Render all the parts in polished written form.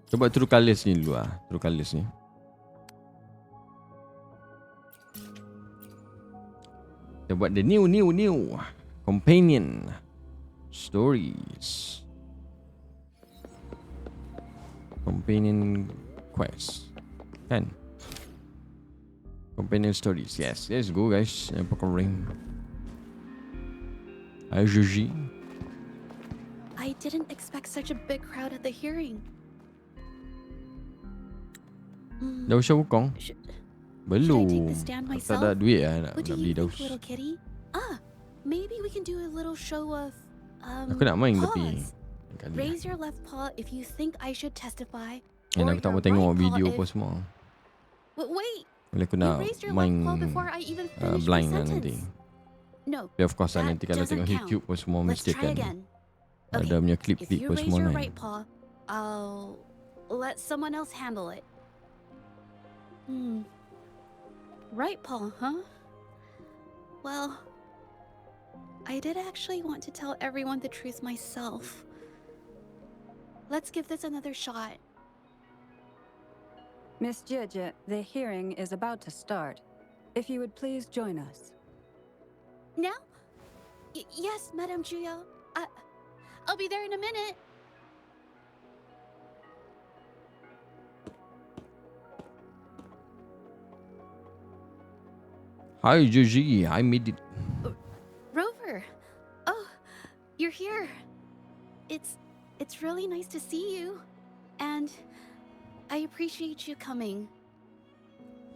Kita buat true colours ni dulu lah. True colours ni. Kita buat the new companion stories. Companion quest. Kan? Companion stories. Yes, let's go guys. Yang pakai ring. Hi Zhezhi. I didn't expect such a big crowd at the hearing. Daus siya wukong? Should Belum. I take the stand Tak myself? ada duit lah nak What do beli you think, daus. little kitty? Maybe we can do a little show of Aku nak main tapi paws. kali. Raise your left paw if you think I should testify. Yang or aku tak mau your tengok right video paw apa if... semua. Wait, Boleh aku you nak raised your main left paw before I even finished my blind lah nanti. sentence. No, Tapi of course lah that nanti kalau doesn't tengok count. YouTube pun semua Let's mesti try kan again. ada Okay, punya if klip-klip you pun raise semua your kan. right paw, I'll let someone else handle it. Right paw, huh? Well, I did actually want to tell everyone the truth myself. Let's give this another shot. Miss Zhezhi, the hearing is about to start. If you would please join us. Now? Yes, Madame Juyo. I'll be there in a minute. Hi Zhezhi, I made it. Rover. Oh, you're here. It's really nice to see you. And I appreciate you coming.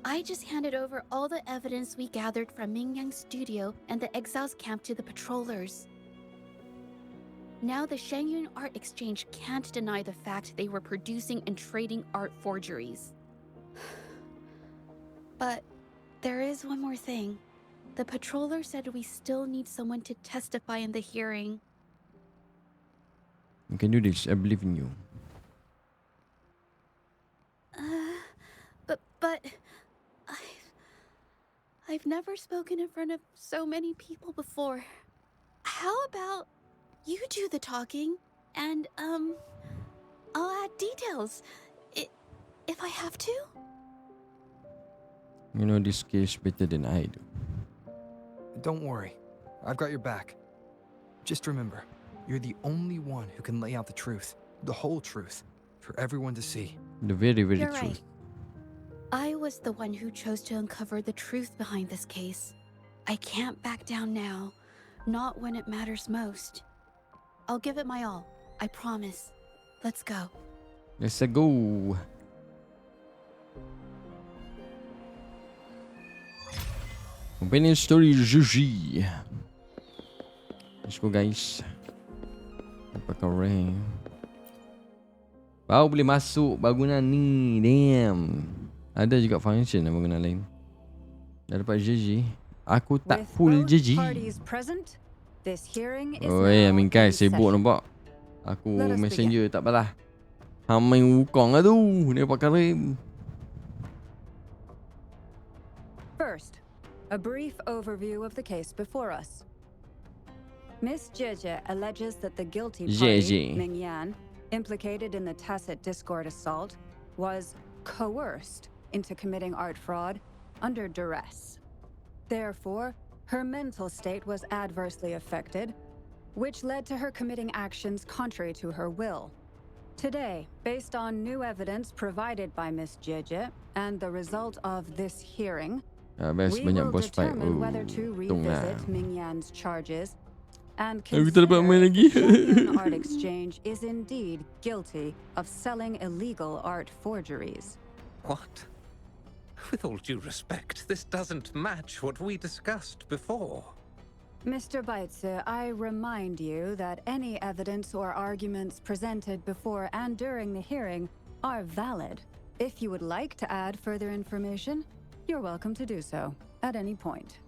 I just handed over all the evidence we gathered from Ming Yang's studio and the exiles camp to the patrollers. Now the Shangyun Art Exchange can't deny the fact they were producing and trading art forgeries. But there is one more thing. The patroller said we still need someone to testify in the hearing. You can do this, I believe in you. But I've never spoken in front of so many people before. How about you do the talking and I'll add details if I have to? You know this case better than I do. Don't worry. I've got your back. Just remember, you're the only one who can lay out the truth, the whole truth, for everyone to see. The very, very You're truth. right. I was the one who chose to uncover the truth behind this case. I can't back down now, not when it matters most. I'll give it my all, I promise. Let's go. Let's go. Companion story Zhezhi. Let's go guys. Pakai rank. Baru boleh masuk bangunan ni. Damn. Ada juga function bangunan lain. Dah dapat Zhezhi. Aku tak With full both Zhezhi. parties present, this hearing is Oi, now Amin Kai in sibuk session. nampak. Aku Let us messenger tak balas. Hang main wukong lah tu. Dia pakai rem. First, a brief overview of the case before us. Miss Zhezhi alleges that the guilty Zhezhi. party, Ming Yan, implicated in the tacit discord assault, was coerced into committing art fraud under duress. Therefore, her mental state was adversely affected, which led to her committing actions contrary to her will. Today, based on new evidence provided by Miss Zhezhi and the result of this hearing, Best we banyak will boss fight. determine whether to untung lah. revisit Ming Yan's charges and Aku tak dapat consider main if lagi. the Shangyun Art Exchange is indeed guilty of selling illegal art forgeries. What? With all due respect, this doesn't match what we discussed before. Mr. Baitze, I remind you that any evidence or arguments presented before and during the hearing are valid. If you would like to add further information, you're welcome to do so at any point.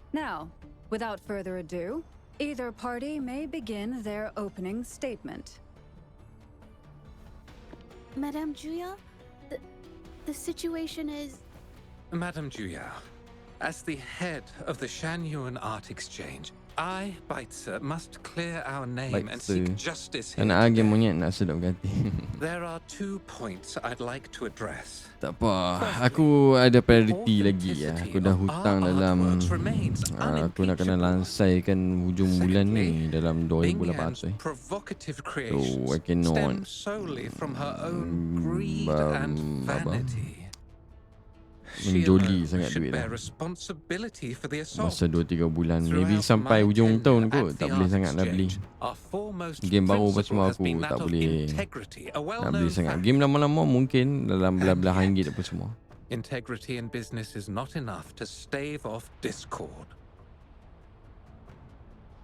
Now, without further ado, either party may begin their opening statement. Madame Juya, the situation is... Madame Juya, as the head of the Shangyuan Art Exchange, I, Baitzer, must clear our name and Baitzer. seek justice here Anak agen today. monyet nak sedap hati. There are 2 points I'd like to address. Tak apa, aku ada priority lagi ya. Aku dah hutang dalam aku nak kena lansaikan hujung bulan ni dalam 2,800. Provocative So creations I cannot stem solely from her own greed and vanity. She menjoli alone sangat should duit bear dah. responsibility for the assault. Masa 2-3 bulan, maybe Throughout sampai my hujung tenure tahun at kot. the Tak boleh Art sangat nak beli. Exchange, our foremost Game baru apa principle semua has aku been that tak of boleh integrity, a nak beli well-known sangat. fact. Game lama-lama mungkin dalam belah-belah And ringgit yet, apa semua. Integrity in business is not enough to stave off discord.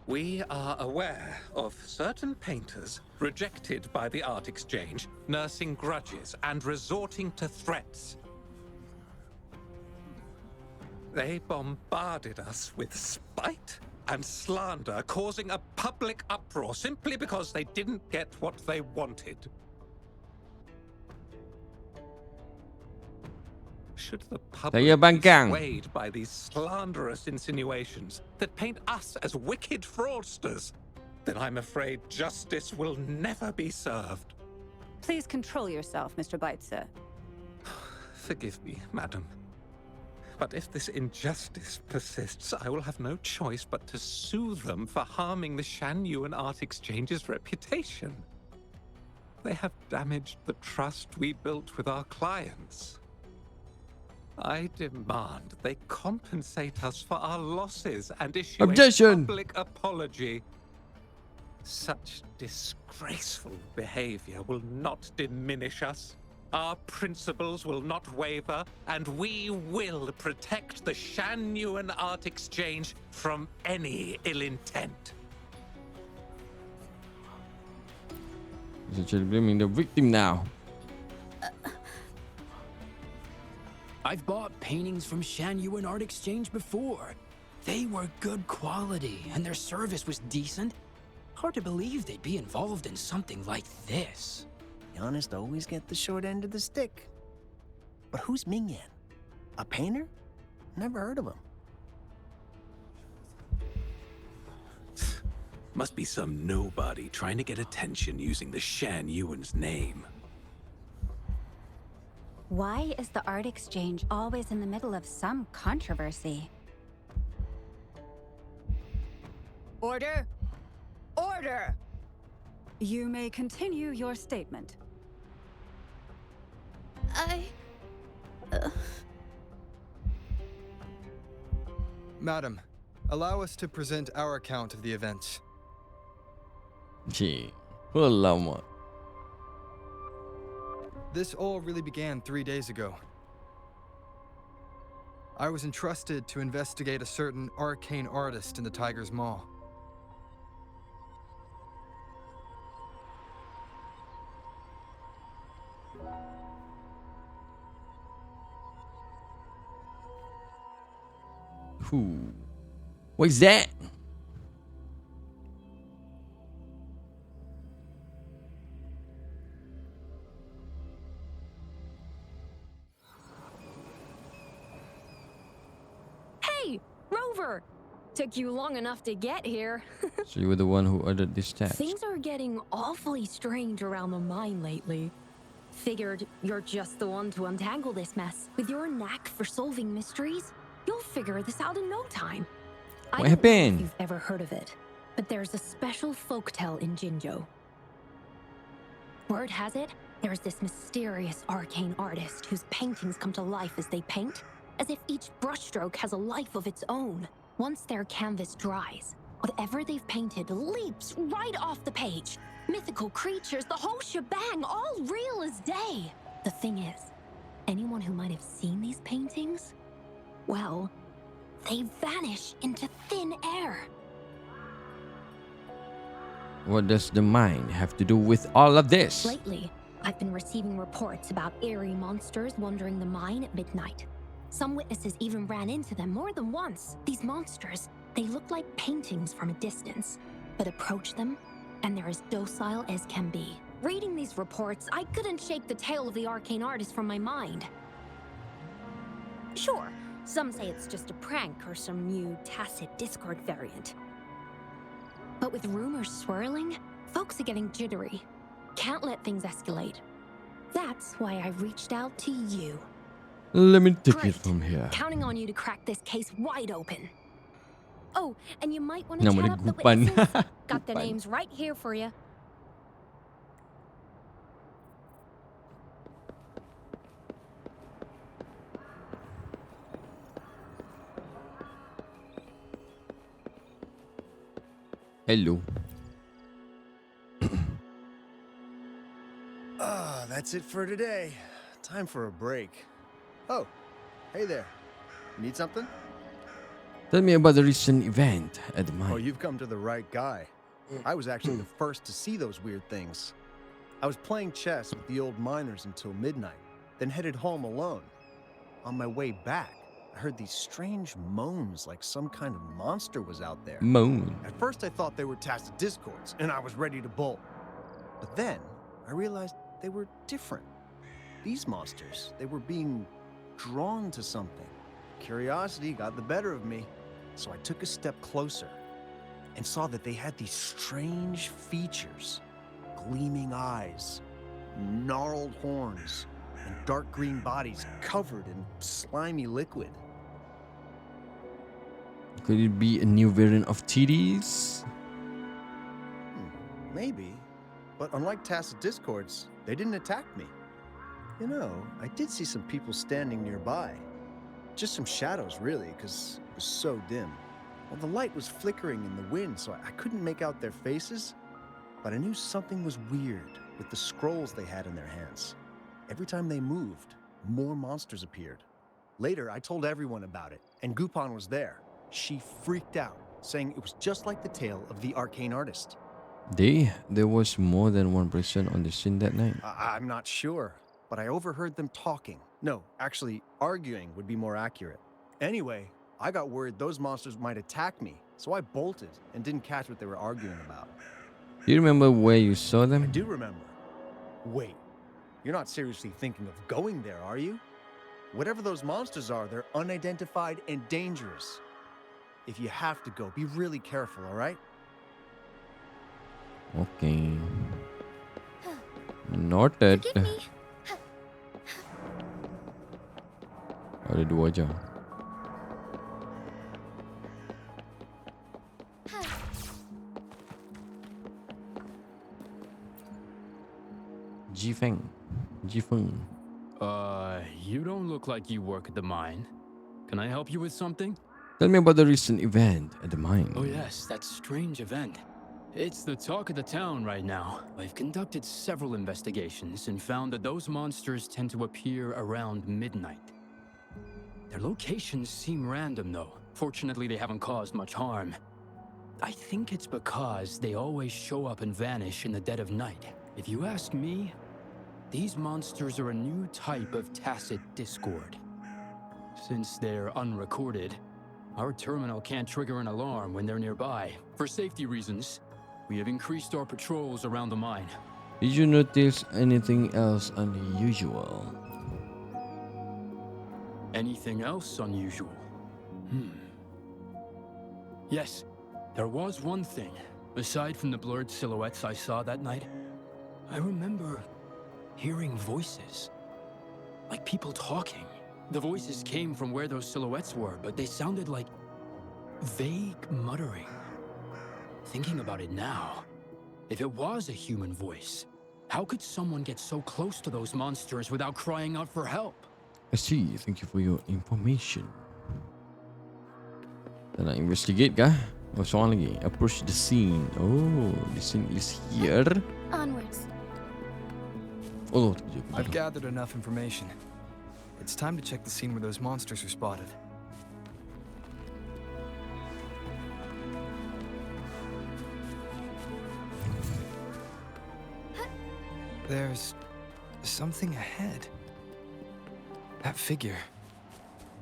We are aware of certain painters rejected by the Art Exchange, nursing grudges and resorting to threats. They bombarded us with spite and slander, causing a public uproar simply because they didn't get what they wanted. Should the public Saya be bangkang. swayed by these slanderous insinuations that paint us as wicked fraudsters, then I'm afraid justice will never be served. Please control yourself, Mr. Baitzer. Forgive me, madam. But if this injustice persists, I will have no choice but to sue them for harming the Shanyuan Art Exchange's reputation. They have damaged the trust we built with our clients. I demand they compensate us for our losses and issue Objection! a public apology. Such disgraceful behavior will not diminish us. Our principles will not waver, and we will protect the Shanyuan Art Exchange from any ill intent. He's actually blaming the victim now. I've bought paintings from Shanyuan Art Exchange before. They were good quality, and their service was decent. Hard to believe they'd be involved in something like this. The honest always get the short end of the stick. But who's Mingyan? A painter? Never heard of him. Must be some nobody trying to get attention using the Shanyuan's name. Why is the Art Exchange always in the middle of some controversy? Order! Order! You may continue your statement. Madam, allow us to present our account of the events. Cik, lama. This all really began 3 days ago. I was entrusted to investigate a certain arcane artist in the Tiger's Maw. Who? What is that? Hey, Rover! Took you long enough to get here. So you were the one who ordered this task. Things are getting awfully strange around the mine lately. Figured you're just the one to untangle this mess. With your knack for solving mysteries, you'll figure this out in no time. I What don't know happened? if you've ever heard of it, but there's a special folktale in Jinzhou. Word has it, there's this mysterious arcane artist whose paintings come to life as they paint, as if each brushstroke has a life of its own. Once their canvas dries, whatever they've painted leaps right off the page. Mythical creatures, the whole shebang, all real as day. The thing is, anyone who might have seen these paintings, well, they vanish into thin air. What does the mind have to do with all of this? Lately, I've been receiving reports about eerie monsters wandering the mine at midnight. Some witnesses even ran into them more than once. These monsters, they look like paintings from a distance, but approach them, and they're as docile as can be. Reading these reports, I couldn't shake the tale of the arcane artist from my mind. Sure, some say it's just a prank or some new tacit Discord variant. But with rumors swirling, folks are getting jittery. Can't let things escalate. That's why I reached out to you. Let me take Great. it from here. Counting on you to crack this case wide open. Oh, and you might want to Nama chat dia up the Gupan. witnesses. Got their Gupan. names right here for you. Hello. That's it for today. Time for a break. Oh, hey there. Need something? Tell me about the recent event at the mine. Oh, you've come to the right guy. I was actually the first to see those weird things. I was playing chess with the old miners until midnight, then headed home alone. On my way back, I heard these strange moans like some kind of monster was out there. Moan. At first I thought they were tacit discords, and I was ready to bolt. But then I realized they were different. These monsters, they were being drawn to something. Curiosity got the better of me, so I took a step closer and saw that they had these strange features. Gleaming eyes, gnarled horns, and dark green bodies covered in slimy liquid. Could it be a new variant of TDs? Maybe, but unlike tacit discords, they didn't attack me. You know, I did see some people standing nearby. Just some shadows, really, because it was so dim. Well, the light was flickering in the wind, so I couldn't make out their faces, but I knew something was weird with the scrolls they had in their hands. Every time they moved, more monsters appeared. Later, I told everyone about it, and Gupan was there. She freaked out, saying it was just like the tale of the arcane artist. There was more than one person on the scene that night. I'm not sure, but I overheard them talking. No, actually, arguing would be more accurate. Anyway, I got worried those monsters might attack me, so I bolted and didn't catch what they were arguing about. Do you remember where you saw I them? do remember. Wait, you're not seriously thinking of going there, are you? Whatever those monsters are, they're unidentified and dangerous. If you have to go, be really careful, all right? Okay. Noted. Forgive me. Ada dua je. Jifeng. You don't look like you work at the mine. Can I help you with something? Tell me about the recent event at the mine. Oh yes, that strange event. It's the talk of the town right now. I've conducted several investigations and found that those monsters tend to appear around midnight. Their locations seem random though. Fortunately, they haven't caused much harm. I think it's because they always show up and vanish in the dead of night. If you ask me, these monsters are a new type of tacit discord. Since they're unrecorded, our terminal can't trigger an alarm when they're nearby. For safety reasons, we have increased our patrols around the mine. Did you notice anything else unusual? Anything else unusual? Yes, there was one thing. Aside from the blurred silhouettes I saw that night, I remember hearing voices. Like people talking. The voices came from where those silhouettes were, but they sounded like vague muttering. Thinking about it now, if it was a human voice, how could someone get so close to those monsters without crying out for help? I see. Thank you for your information. Kita nak investigate kah? Oh, soalan lagi. Approach the scene. Oh, the scene is here. Onwards. Oh, I've gathered enough information. It's time to check the scene where those monsters were spotted. There's something ahead. That figure.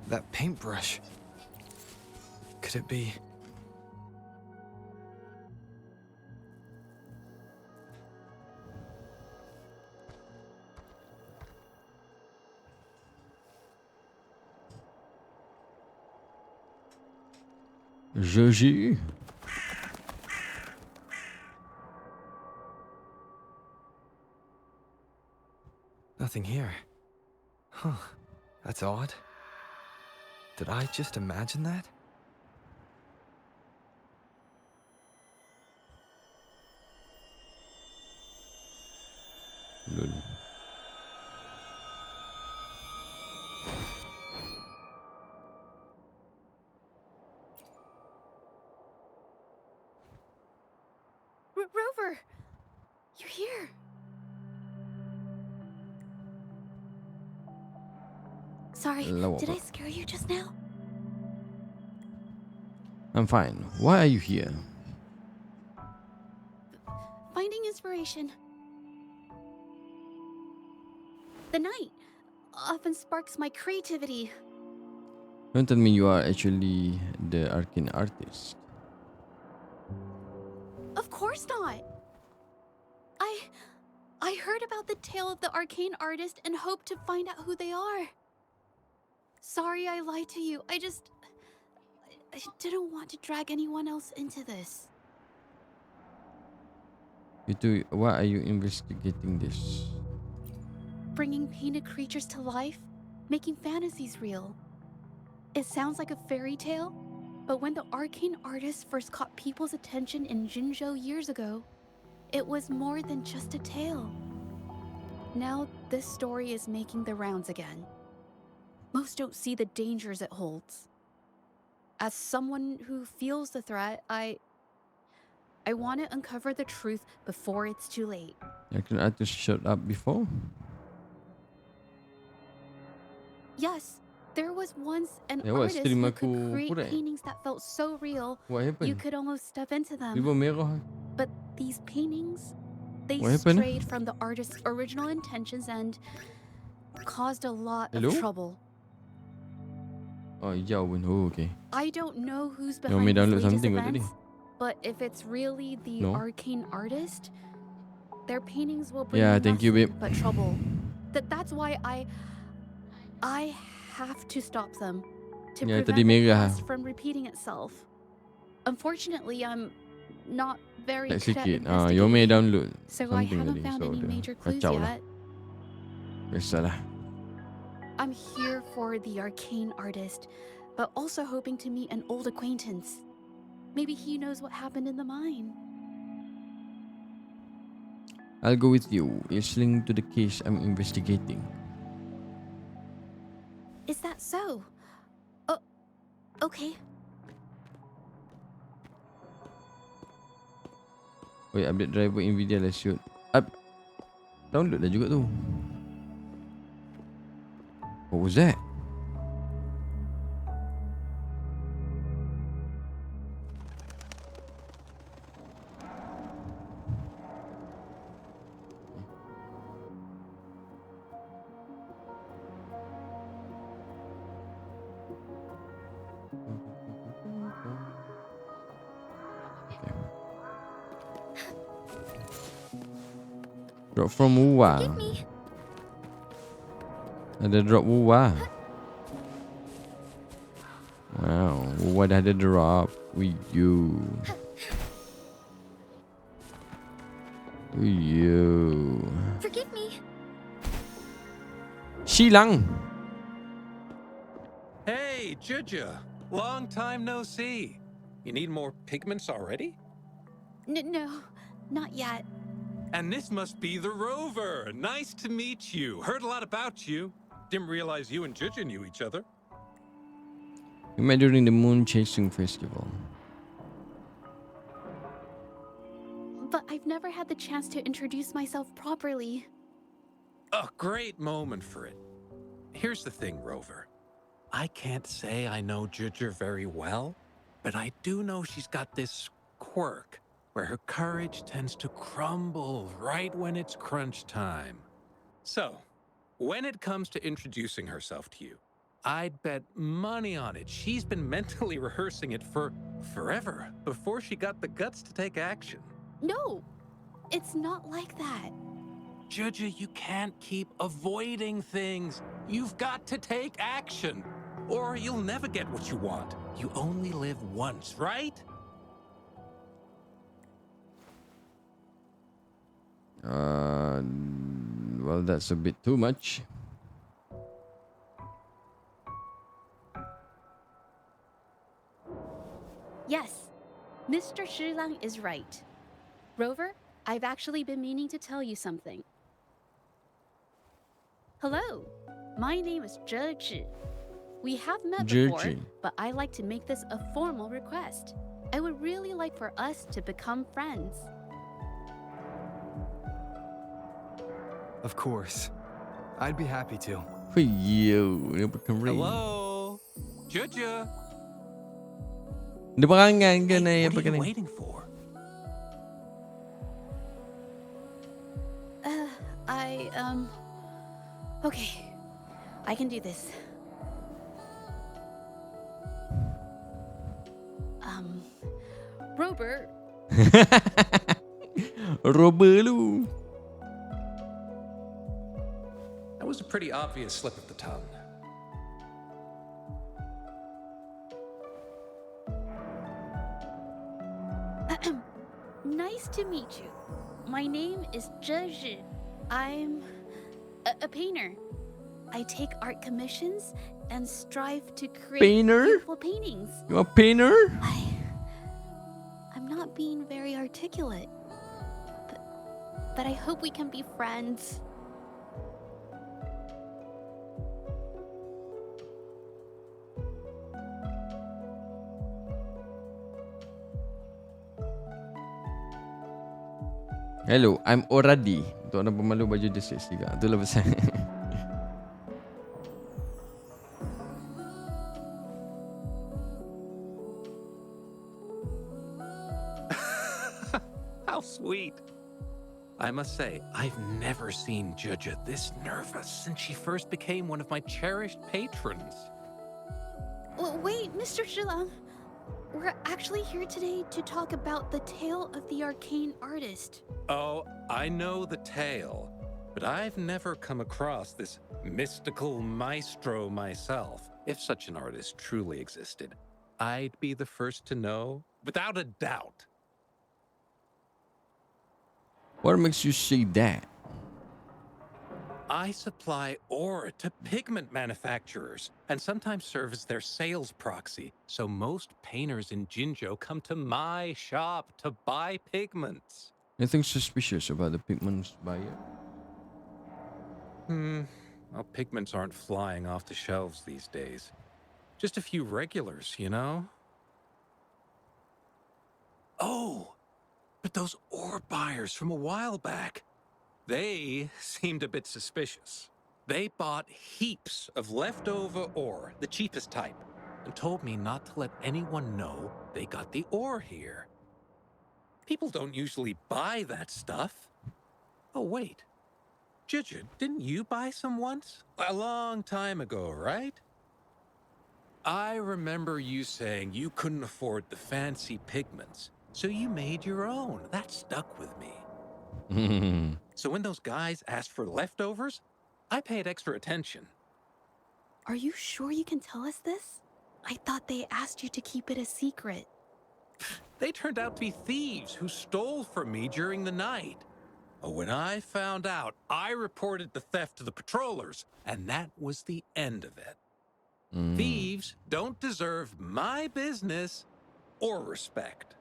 That paintbrush. Could it be... Zhezhi. Nothing here. Huh. That's odd. Did I just imagine that? Lol. Rover! You're here! Sorry, Hello, did I bro. scare you just now? I'm fine. Why are you here? Finding inspiration. The night often sparks my creativity. Don't tell me you are actually the arcane artist. Of course not. I heard about the tale of the arcane artist and hoped to find out who they are. Sorry I lied to you. I didn't want to drag anyone else into this. You two, why are you investigating this? Bringing painted creatures to life, making fantasies real. It sounds like a fairy tale, but when the arcane artist first caught people's attention in Jinzhou years ago, it was more than just a tale. Now this story is making the rounds again. Most don't see the dangers it holds. As someone who feels the threat, I want to uncover the truth before it's too late. Arcane artist showed up before? Yes, there was once an Yeah, what, artist stream who aku could create kurang? paintings that felt so real, What you happened? could almost step into them. Ribbon merah. But these paintings, they What happened? strayed from the artist's original intentions and caused a lot Hello? of trouble. Oh, hijau pun. Oh, okay. I don't know who's You want me behind to these download latest something what events, tadi? but if it's really the No? arcane artist, their paintings will bring Yeah, me thank you, nothing babe. but trouble. That's why I have to stop them to Yeah, prevent tadi the merah. past from repeating itself. Unfortunately, I'm not very Like good at sikit. You want me to investigating, download so I something haven't tadi. found So, any dia major clues kacau lah. yet. Biasalah. I'm here for the arcane artist, but also hoping to meet an old acquaintance. Maybe he knows what happened in the mine. I'll go with you. It's linked to the case I'm investigating. Is that so? Oh, okay. Wait, update driver Nvidia lah shoot. Download dah juga tu. What was that? Drop from Wuwa. Forgive me. Ada drop Wuwa. Wow, Wuwa dah ada drop. With you. With you. Forgive me. Shilang. Hey, Zhezhi. Long time no see. You need more pigments already? No, not yet. And this must be the Rover. Nice to meet you. Heard a lot about you. Didn't realize you and Zhezhi knew each other. We met during the Moon Chasing Festival. But I've never had the chance to introduce myself properly. A great moment for it. Here's the thing, Rover. I can't say I know Zhezhi very well, but I do know she's got this quirk where her courage tends to crumble right when it's crunch time. So, when it comes to introducing herself to you, I'd bet money on it she's been mentally rehearsing it for forever before she got the guts to take action. No, it's not like that. Zhezhi, you can't keep avoiding things. You've got to take action, or you'll never get what you want. You only live once, right? well, that's a bit too much. Yes, Mr. Shilang is right. Rover, I've actually been meaning to tell you something. Hello, my name is Zhezhi. We have met before, Zhezhi. but I like to make this a formal request. I would really like for us to become friends. Of course. I'd be happy to. Yo, dia berkeri. Hello? Zhezhi? Dia berangan ke Hey, na what apa are you ni? waiting for? Okay, I can do this. Robert, Robber lu. That was a pretty obvious slip of the tongue. nice to meet you. My name is Zhezhi. I'm a painter. I take art commissions and strive to create Painter? beautiful paintings. You a painter? I'm not being very articulate, but I hope we can be friends. Hello, I'm already. Untuk orang pemalu baju jersey juga. Itulah pasal. How sweet. I must say, I've never seen Zhezhi this nervous since she first became one of my cherished patrons. Well, wait, Mr. Shilang. We're actually here today to talk about the tale of the arcane artist. Oh, I know the tale, but I've never come across this mystical maestro myself. If such an artist truly existed, I'd be the first to know, without a doubt. What makes you say that? I supply ore to pigment manufacturers and sometimes serve as their sales proxy, so most painters in Jinzhou come to my shop to buy pigments. Anything suspicious about the pigments buyer? Well, pigments aren't flying off the shelves these days. Just a few regulars, you know? Oh, but those ore buyers from a while back, they seemed a bit suspicious. They bought heaps of leftover ore, the cheapest type, and told me not to let anyone know they got the ore here. People don't usually buy that stuff. Oh, wait. Zhezhi, didn't you buy some once? A long time ago, right? I remember you saying you couldn't afford the fancy pigments, so you made your own. That stuck with me. So when those guys asked for leftovers, I paid extra attention. Are you sure you can tell us this? I thought they asked you to keep it a secret. They turned out to be thieves who stole from me during the night. When I found out, I reported the theft to the patrollers, and that was the end of it. Thieves don't deserve my business or respect.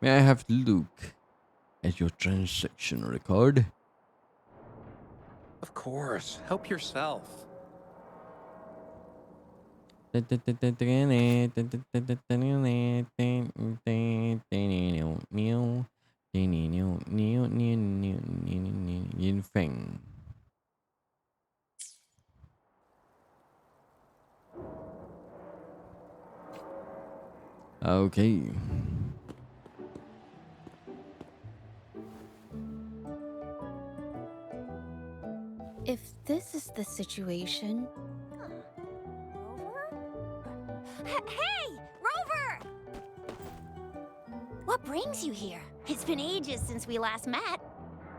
May I have a look at your transaction record? Of course, help yourself. Yin Feng. Okay. If this is the situation... Hey, Rover! What brings you here? It's been ages since we last met.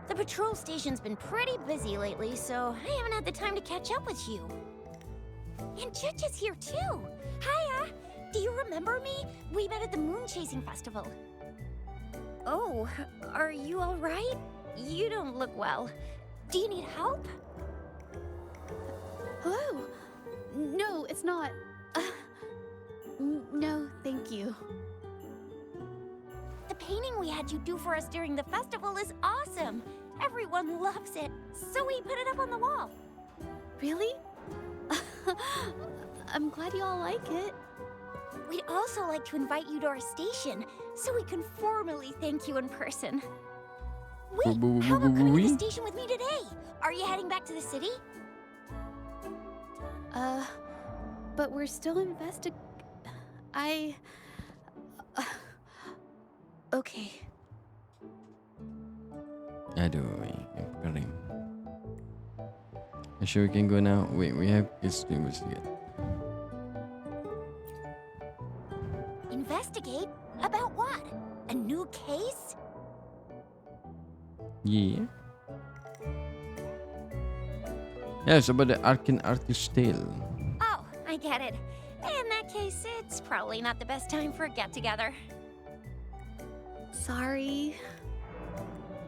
The patrol station's been pretty busy lately, so I haven't had the time to catch up with you. And Zhezhi's here too. Hiya! Do you remember me? We met at the Moon Chasing Festival. Oh, are you all right? You don't look well. Do you need help? Hello? No, it's not. No, thank you. The painting we had you do for us during the festival is awesome. Everyone loves it, so we put it up on the wall. Really? I'm glad you all like it. We'd also like to invite you to our station, so we can formally thank you in person. Wait, how about coming to the station with me today? Are you heading back to the city? But we're still okay. Aduh, Karim. You sure we can go now? Wait, we have kids to investigate. Investigate? About what? A new case? Yeah. Yeah, it's about the Arcane Artist's Tale. Oh, I get it. In that case, it's probably not the best time for a get-together. Sorry.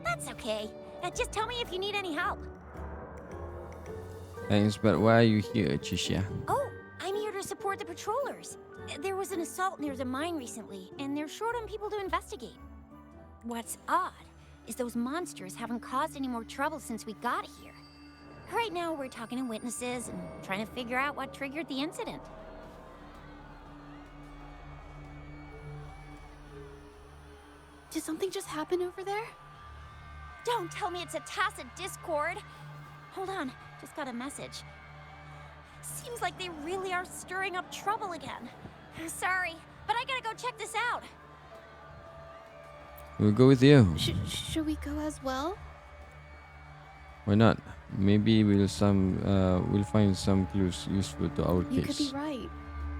That's okay. Just tell me if you need any help. Thanks, but why are you here, Chisha? Oh, I'm here to support the patrollers. There was an assault near the mine recently, and they're short on people to investigate. What's odd is those monsters haven't caused any more trouble since we got here. Right now, we're talking to witnesses and trying to figure out what triggered the incident. Did something just happen over there? Don't tell me it's a tacit discord. Hold on, just got a message. Seems like they really are stirring up trouble again. Sorry, but I gotta go check this out. We'll go with you. Should we go as well? Why not? Maybe we'll find some clues useful to our You case. could be right,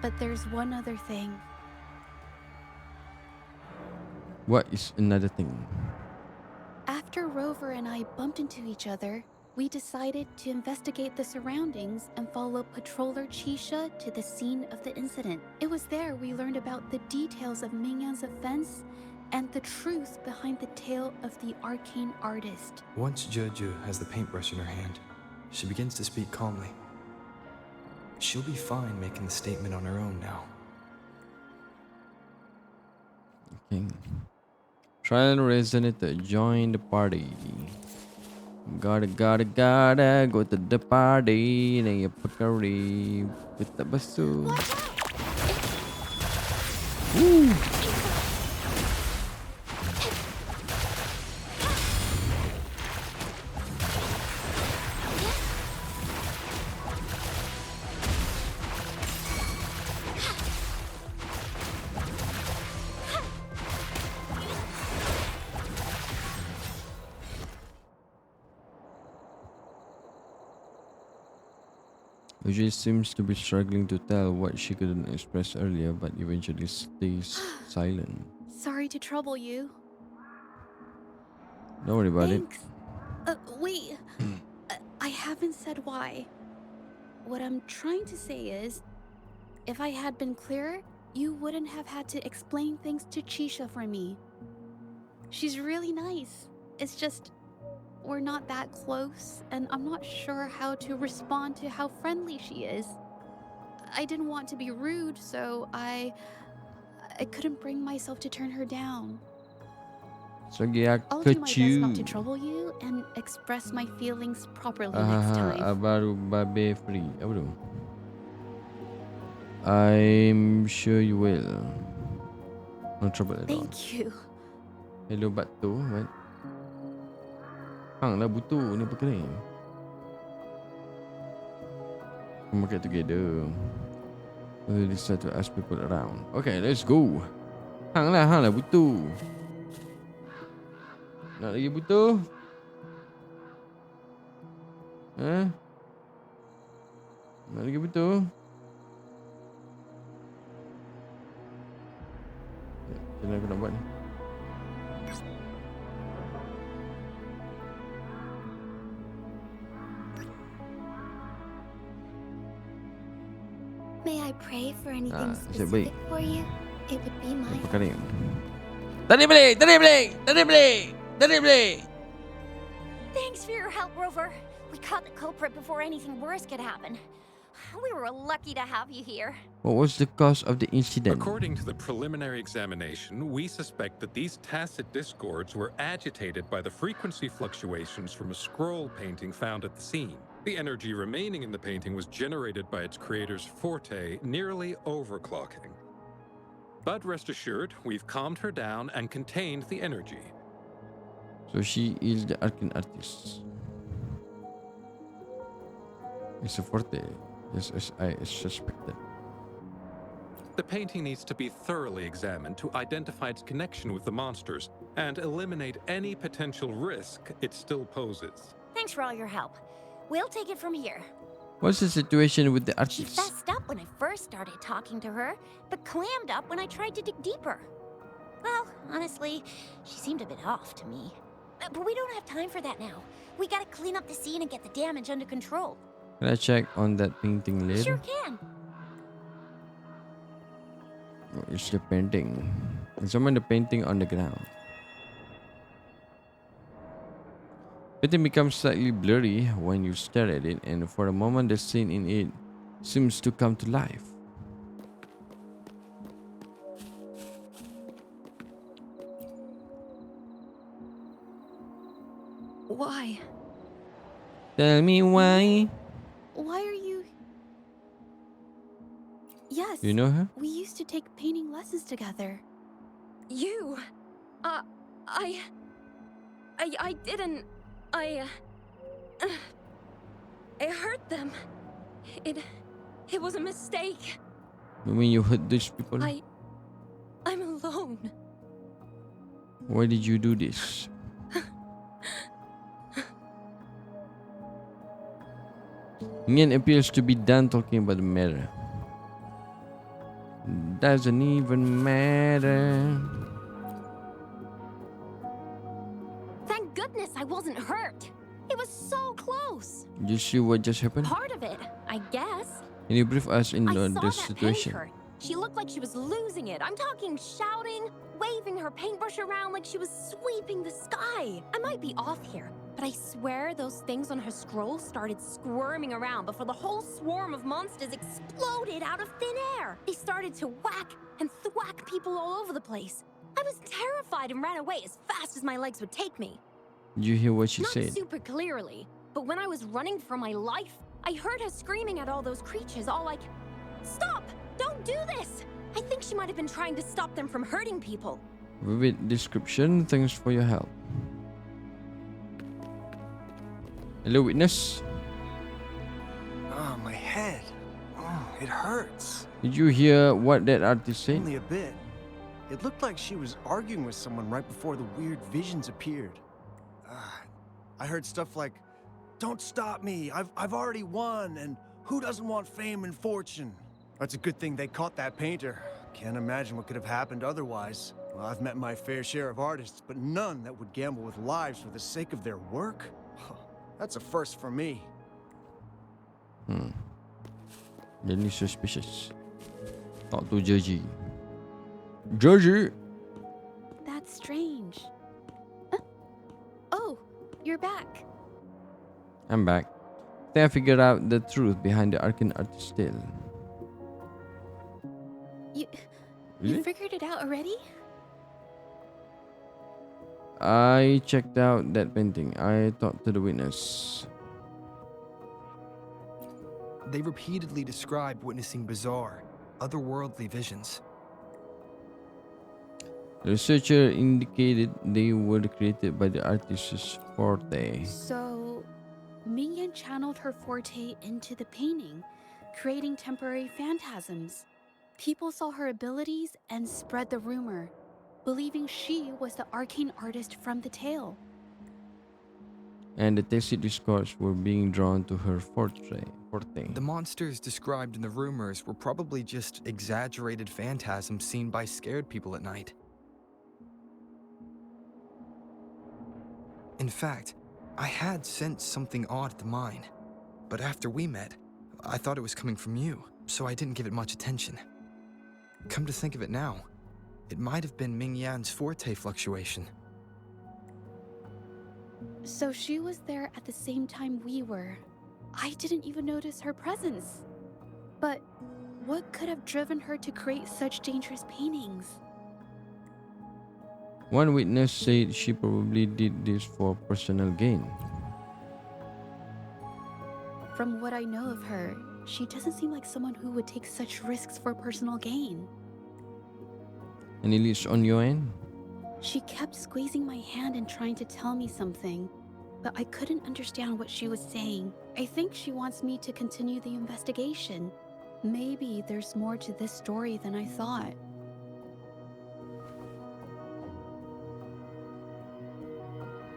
but there's one other thing. What is another thing? After Rover and I bumped into each other, we decided to investigate the surroundings and follow Patroller Chisha to the scene of the incident. It was there we learned about the details of Mingyan's offense and the truth behind the tale of the arcane artist. Once Zhezhi has the paintbrush in her hand, she begins to speak calmly. She'll be fine making the statement on her own now. Okay. Trial resonator, join the party. Gotta go to the party. Naya pakari with the basu. Woo! Zhezhi seems to be struggling to tell what she couldn't express earlier, but eventually stays silent. Sorry to trouble you. Don't worry about Thanks. Wait. I haven't said why. What I'm trying to say is, if I had been clearer, you wouldn't have had to explain things to Chisha for me. She's really nice. It's just, we're not that close, and I'm not sure how to respond to how friendly she is. I didn't want to be rude, so I couldn't bring myself to turn her down. So yeah, I'll do my best not to trouble you and express my feelings properly next time. Baru babe free. Apa tu? I'm sure you will. No trouble at all. Thank you. Hello Batu. What? Hang lah butuh ni perkara ni. We work together. We'll decide to ask people around. Okay, let's go. Hang lah butuh. Nak lagi butuh? Nak lagi butuh? Macam mana aku nak buat ni? May I pray for anything siap specific baik. for you? It would be my Perkara ni. Tak boleh. Thanks for your help, Rover. over. We caught the culprit before anything worse could happen. We were lucky to have you here. What was the cause of the incident? According to the preliminary examination, we suspect that these tacit discords were agitated by the frequency fluctuations from a scroll painting found at the scene. The energy remaining in the painting was generated by its creator's forte, nearly overclocking. But rest assured, we've calmed her down and contained the energy. So she is the arcane artist. It's a forte, just as I suspected. The painting needs to be thoroughly examined to identify its connection with the monsters and eliminate any potential risk it still poses. Thanks for all your help. We'll take it from here. What's the situation with the She artist? fessed up when I first started talking to her, but clammed up when I tried to dig deeper. Well, honestly, she seemed a bit off to me. But we don't have time for that now. We gotta clean up the scene and get the damage under control. Can I check on that painting later? Sure can. It's the painting. Examine the painting on the ground. Painting becomes slightly blurry when you stare at it, and for a moment the scene in it seems to come to life. Why? Tell me why. Why are you... Yes. You know her? We used to take painting lessons together. You? I didn't. I hurt them. It was a mistake. You mean you hurt these people? I'm alone. Why did you do this? Nyan appears to be done talking about the matter. Doesn't even matter. Thank goodness I wasn't hurt. It was so close. You see what just happened? Part of it, I guess. Can you brief us in I saw the that situation? painter. She looked like she was losing it. I'm talking shouting, waving her paintbrush around like she was sweeping the sky. I might be off here, but I swear those things on her scroll started squirming around before the whole swarm of monsters exploded out of thin air. They started to whack and thwack people all over the place. I was terrified and ran away as fast as my legs would take me. Did you hear what she Not said? super clearly, but when I was running for my life, I heard her screaming at all those creatures, all like, "Stop! Don't do this!" I think she might have been trying to stop them from hurting people. Vivid description. Thanks for your help. Hello, witness. Oh, my head. Oh, it hurts. Did you hear what that artist said? Only a bit. It looked like she was arguing with someone right before the weird visions appeared. I heard stuff like, "Don't stop me, I've already won, and who doesn't want fame and fortune?" That's a good thing they caught that painter. Can't imagine what could have happened otherwise. Well, I've met my fair share of artists, but none that would gamble with lives for the sake of their work. That's a first for me. Really suspicious. Talk to Zhezhi. Zhezhi! That's strange. Oh, you're back. I'm back. I think I figured out the truth behind the arcane artist's tale. You Really? figured it out already? I checked out that painting. I talked to the witness. They repeatedly described witnessing bizarre, otherworldly visions. The researcher indicated they were created by the artist's forte. So, Mingyan channeled her forte into the painting, creating temporary phantasms. People saw her abilities and spread the rumor, believing she was the arcane artist from the tale. And the tacit discourse were being drawn to her forte. The monsters described in the rumors were probably just exaggerated phantasms seen by scared people at night. In fact, I had sensed something odd at the mine, but after we met, I thought it was coming from you, so I didn't give it much attention. Come to think of it now, it might have been Ming Yan's forte fluctuation. So she was there at the same time we were. I didn't even notice her presence. But what could have driven her to create such dangerous paintings? One witness said she probably did this for personal gain. From what I know of her, she doesn't seem like someone who would take such risks for personal gain. Any leads on your end? She kept squeezing my hand and trying to tell me something, but I couldn't understand what she was saying. I think she wants me to continue the investigation. Maybe there's more to this story than I thought.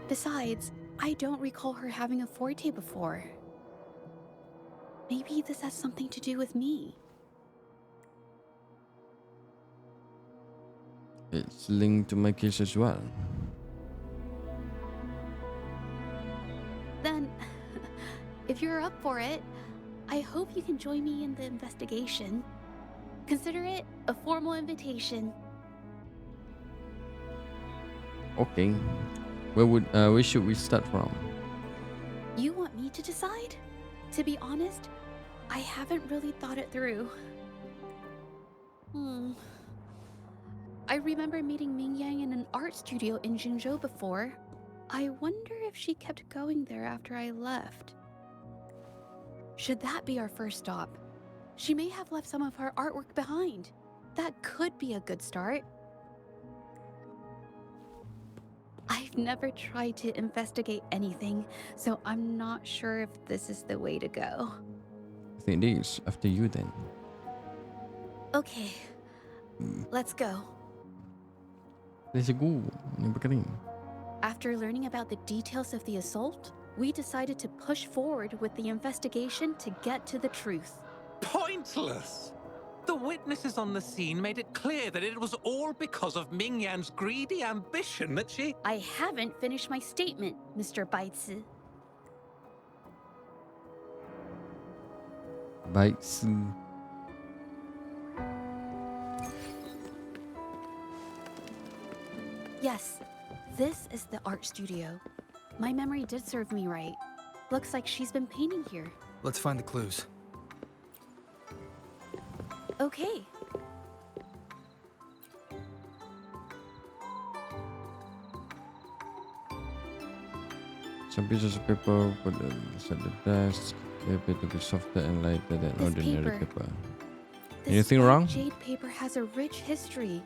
Besides, I don't recall her having a forte before. Maybe this has something to do with me. It's linked to my case as well. Then, if you're up for it, I hope you can join me in the investigation. Consider it a formal invitation. Okay. Where should we start from? You want me to decide? To be honest, I haven't really thought it through. I remember meeting Ming Yang in an art studio in Jinzhou before. I wonder if she kept going there after I left. Should that be our first stop? She may have left some of her artwork behind. That could be a good start. I've never tried to investigate anything, so I'm not sure if this is the way to go. I think it is. After you then. Okay, let's go. Let's go. Nampak ka rin. After learning about the details of the assault, we decided to push forward with the investigation to get to the truth. Pointless! The witnesses on the scene made it clear that it was all because of Ming Yan's greedy ambition that she... I haven't finished my statement, Mr. Baizi. Bites. Yes, this is the art studio. My memory did serve me right. Looks like she's been painting here. Let's find the clues. Okay. Some pieces of paper put at the desk. Paper to be softer and lighter than This ordinary paper. paper. This Anything white wrong? jade paper has a rich history.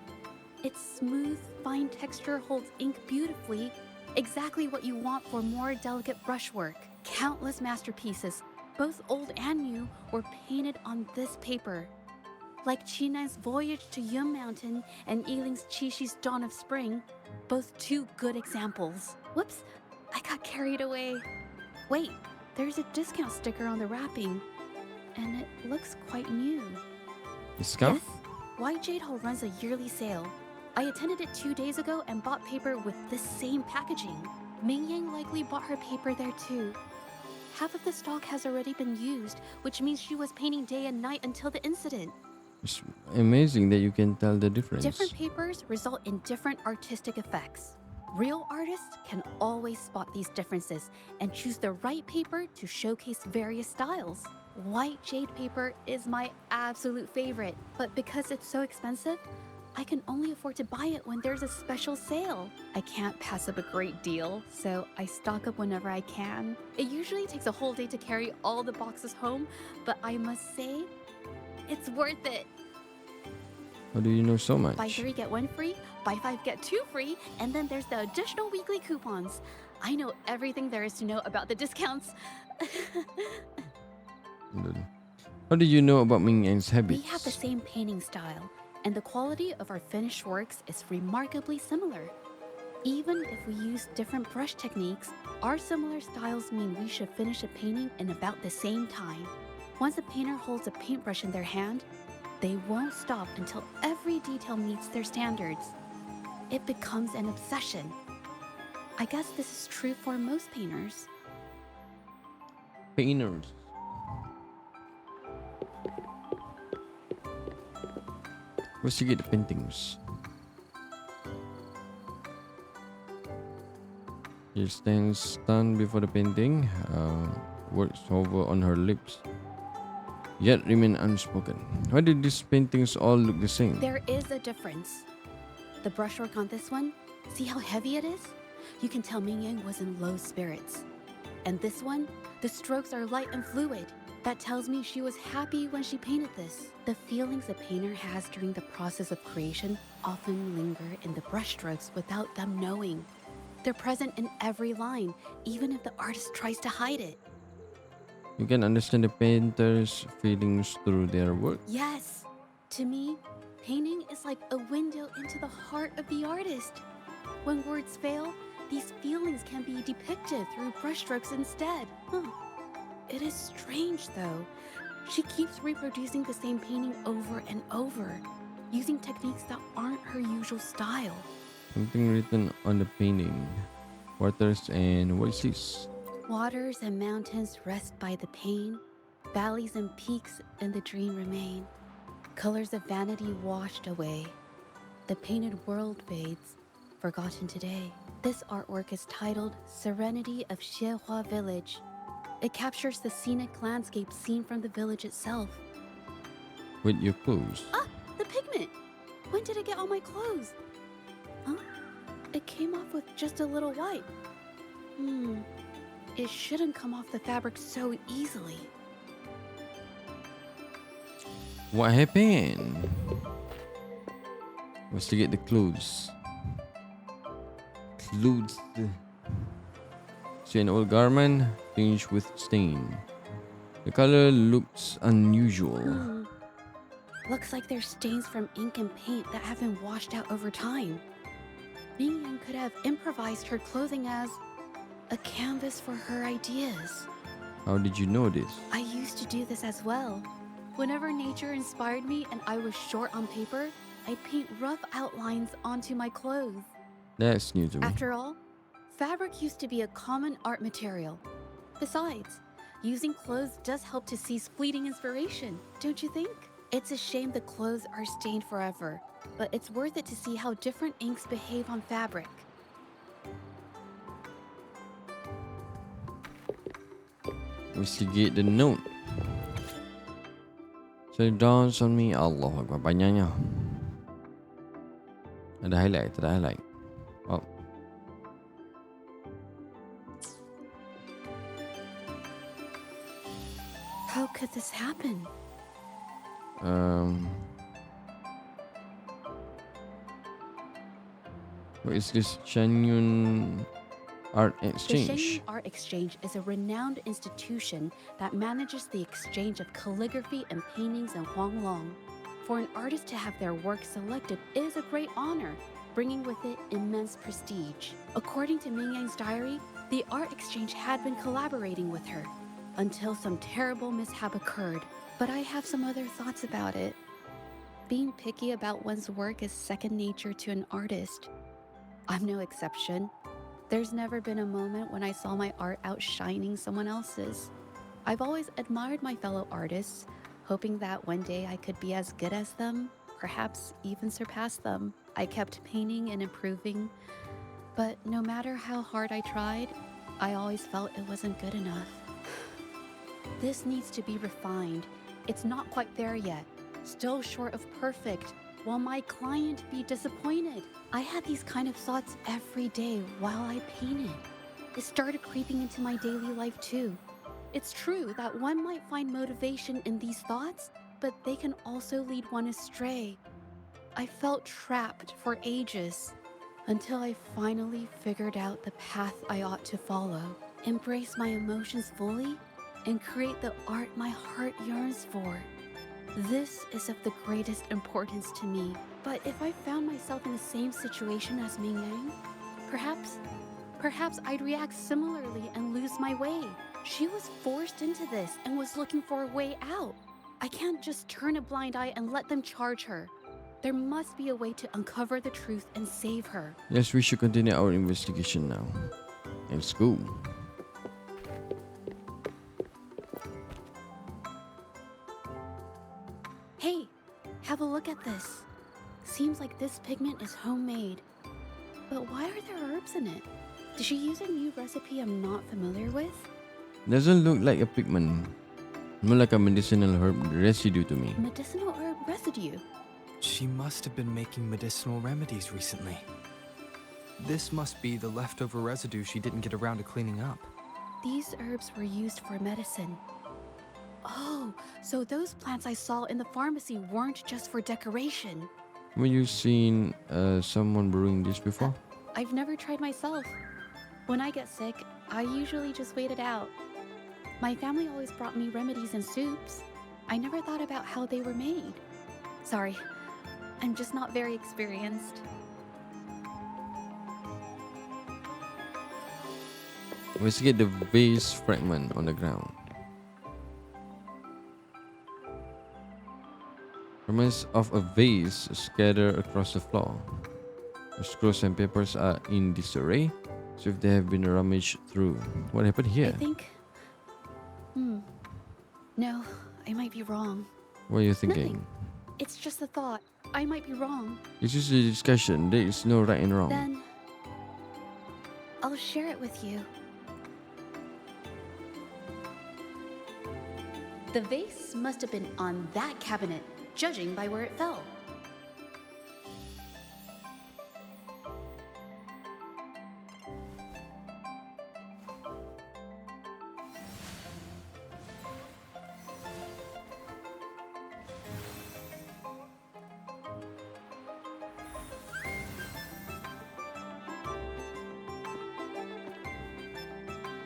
Its smooth, fine texture holds ink beautifully, exactly what you want for more delicate brushwork. Countless masterpieces, both old and new, were painted on this paper. Like Chinan's Voyage to Yum Mountain and Yiling's Qixu's Dawn of Spring, both two good examples. Whoops, I got carried away. Wait, there's a discount sticker on the wrapping, and it looks quite new. Discount? Yes, White Jade Hall runs a yearly sale. I attended it 2 days ago and bought paper with this same packaging. Ming Yang likely bought her paper there too. Half of the stock has already been used, which means she was painting day and night until the incident. It's amazing that you can tell the difference. Different papers result in different artistic effects. Real artists can always spot these differences and choose the right paper to showcase various styles. White jade paper is my absolute favorite, but because it's so expensive, I can only afford to buy it when there's a special sale. I can't pass up a great deal, so I stock up whenever I can. It usually takes a whole day to carry all the boxes home, but I must say, it's worth it. How do you know so much? Buy 3 get 1 free, buy 5 get 2 free, and then there's the additional weekly coupons. I know everything there is to know about the discounts. How did you know about Ming Yang's habits? We have the same painting style, and the quality of our finished works is remarkably similar. Even if we use different brush techniques, our similar styles mean we should finish a painting in about the same time. Once a painter holds a paintbrush in their hand, they won't stop until every detail meets their standards. It becomes an obsession. I guess this is true for most painters. Painters. Where's you get the paintings? She stands stunned before the painting, words hover on her lips, yet remain unspoken. Why did these paintings all look the same? There is a difference. The brushwork on this one, see how heavy it is? You can tell Ming Yang was in low spirits. And this one, the strokes are light and fluid. That tells me she was happy when she painted this. The feelings a painter has during the process of creation often linger in the brushstrokes without them knowing. They're present in every line, even if the artist tries to hide it. You can understand the painter's feelings through their work. Yes. To me, painting is like a window into the heart of the artist. When words fail, these feelings can be depicted through brushstrokes instead. It is strange, though. She keeps reproducing the same painting over and over, using techniques that aren't her usual style. Something written on the painting. Waters and what is this? Waters and mountains rest by the pain. Valleys and peaks in the dream remain. Colors of vanity washed away. The painted world fades, forgotten today. This artwork is titled Serenity of Xiehua Village. It captures the scenic landscape seen from the village itself. With your clothes. Ah, the pigment! When did it get on my clothes? Huh? It came off with just a little wipe. It shouldn't come off the fabric so easily. What happened? Let's get the clothes. Clothes. See an old garment tinged with stain. The color looks unusual. Looks like there's stains from ink and paint that have been washed out over time. Ming Yang could have improvised her clothing as a canvas for her ideas. How did you know this? I used to do this as well. Whenever nature inspired me and I was short on paper, I'd paint rough outlines onto my clothes. That's new to me. After all, fabric used to be a common art material. Besides, using clothes does help to seize fleeting inspiration, don't you think? It's a shame the clothes are stained forever, but it's worth it to see how different inks behave on fabric. Investigate the note. So it dawns on me, Allah Akbar, banyaknya. Ada highlight. Oh. How could this happen? What is this? Shenyun Art The Exchange. Zhezhi Art Exchange is a renowned institution that manages the exchange of calligraphy and paintings in Huanglong. For an artist to have their work selected is a great honor, bringing with it immense prestige. According to Ming Yang's diary, the art exchange had been collaborating with her until some terrible mishap occurred. But I have some other thoughts about it. Being picky about one's work is second nature to an artist. I'm no exception. There's never been a moment when I saw my art outshining someone else's. I've always admired my fellow artists, hoping that one day I could be as good as them, perhaps even surpass them. I kept painting and improving, but no matter how hard I tried, I always felt it wasn't good enough. This needs to be refined. It's not quite there yet, still short of perfect. Will my client be disappointed? I had these kind of thoughts every day while I painted. It started creeping into my daily life too. It's true that one might find motivation in these thoughts, but they can also lead one astray. I felt trapped for ages until I finally figured out the path I ought to follow, embrace my emotions fully, and create the art my heart yearns for. This is of the greatest importance to me. But if I found myself in the same situation as Ming Yang, perhaps I'd react similarly and lose my way. She was forced into this and was looking for a way out. I can't just turn a blind eye and let them charge her. There must be a way to uncover the truth and save her. Yes, we should continue our investigation now. Let's go. Hey, have a look at this. Seems like this pigment is homemade. But why are there herbs in it? Did she use a new recipe I'm not familiar with? Doesn't look like a pigment. More like a medicinal herb residue to me. Medicinal herb residue. She must have been making medicinal remedies recently. This must be the leftover residue she didn't get around to cleaning up. These herbs were used for medicine. Oh, so those plants I saw in the pharmacy weren't just for decoration. Have you seen someone brewing this before? I've never tried myself. When I get sick, I usually just wait it out. My family always brought me remedies and soups. I never thought about how they were made. Sorry, I'm just not very experienced. Investigate the vase fragment on the ground. Remains of a vase scattered across the floor. The scrolls and papers are in disarray, so if they have been rummaged through. What happened here? I think... No, I might be wrong. What are you thinking? Nothing. It's just a thought. I might be wrong. It's just a discussion. There is no right and wrong. Then... I'll share it with you. The vase must have been on that cabinet, judging by where it fell.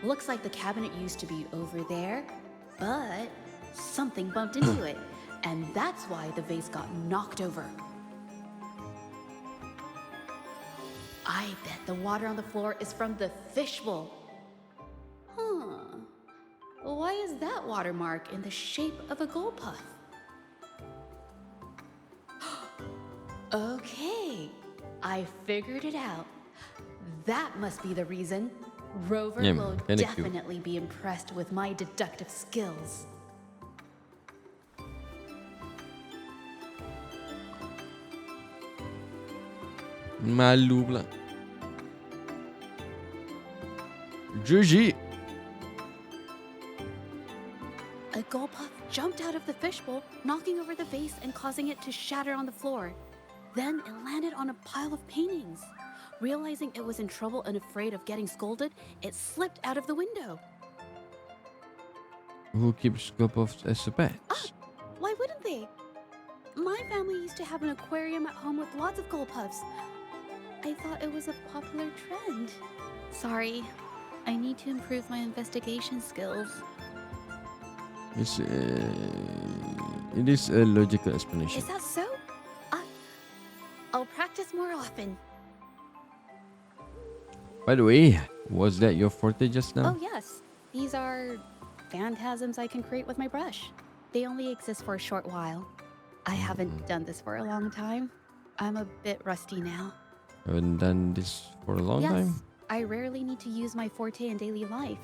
Looks like the cabinet used to be over there, but something bumped into it, and that's why the vase got knocked over. I bet the water on the floor is from the fishbowl. Huh. Why is that watermark in the shape of a gold puff? Okay, I figured it out. That must be the reason. Rover Yeah, will kinda cute. definitely be impressed with my deductive skills. Malu pula. Zhezhi. A gold puff jumped out of the fishbowl, knocking over the vase and causing it to shatter on the floor. Then it landed on a pile of paintings. Realizing it was in trouble and afraid of getting scolded, it slipped out of the window. Who keeps Gulpuffs as a pet? Why wouldn't they? My family used to have an aquarium at home with lots of gold puffs. I thought it was a popular trend. Sorry, I need to improve my investigation skills. It is a logical explanation. Is that so? I'll practice more often. By the way, was that your forte just now? Oh yes, these are phantasms I can create with my brush. They only exist for a short while. I haven't done this for a long time. I'm a bit rusty now. Haven't done this for a long Yes, time? I rarely need to use my forte in daily life.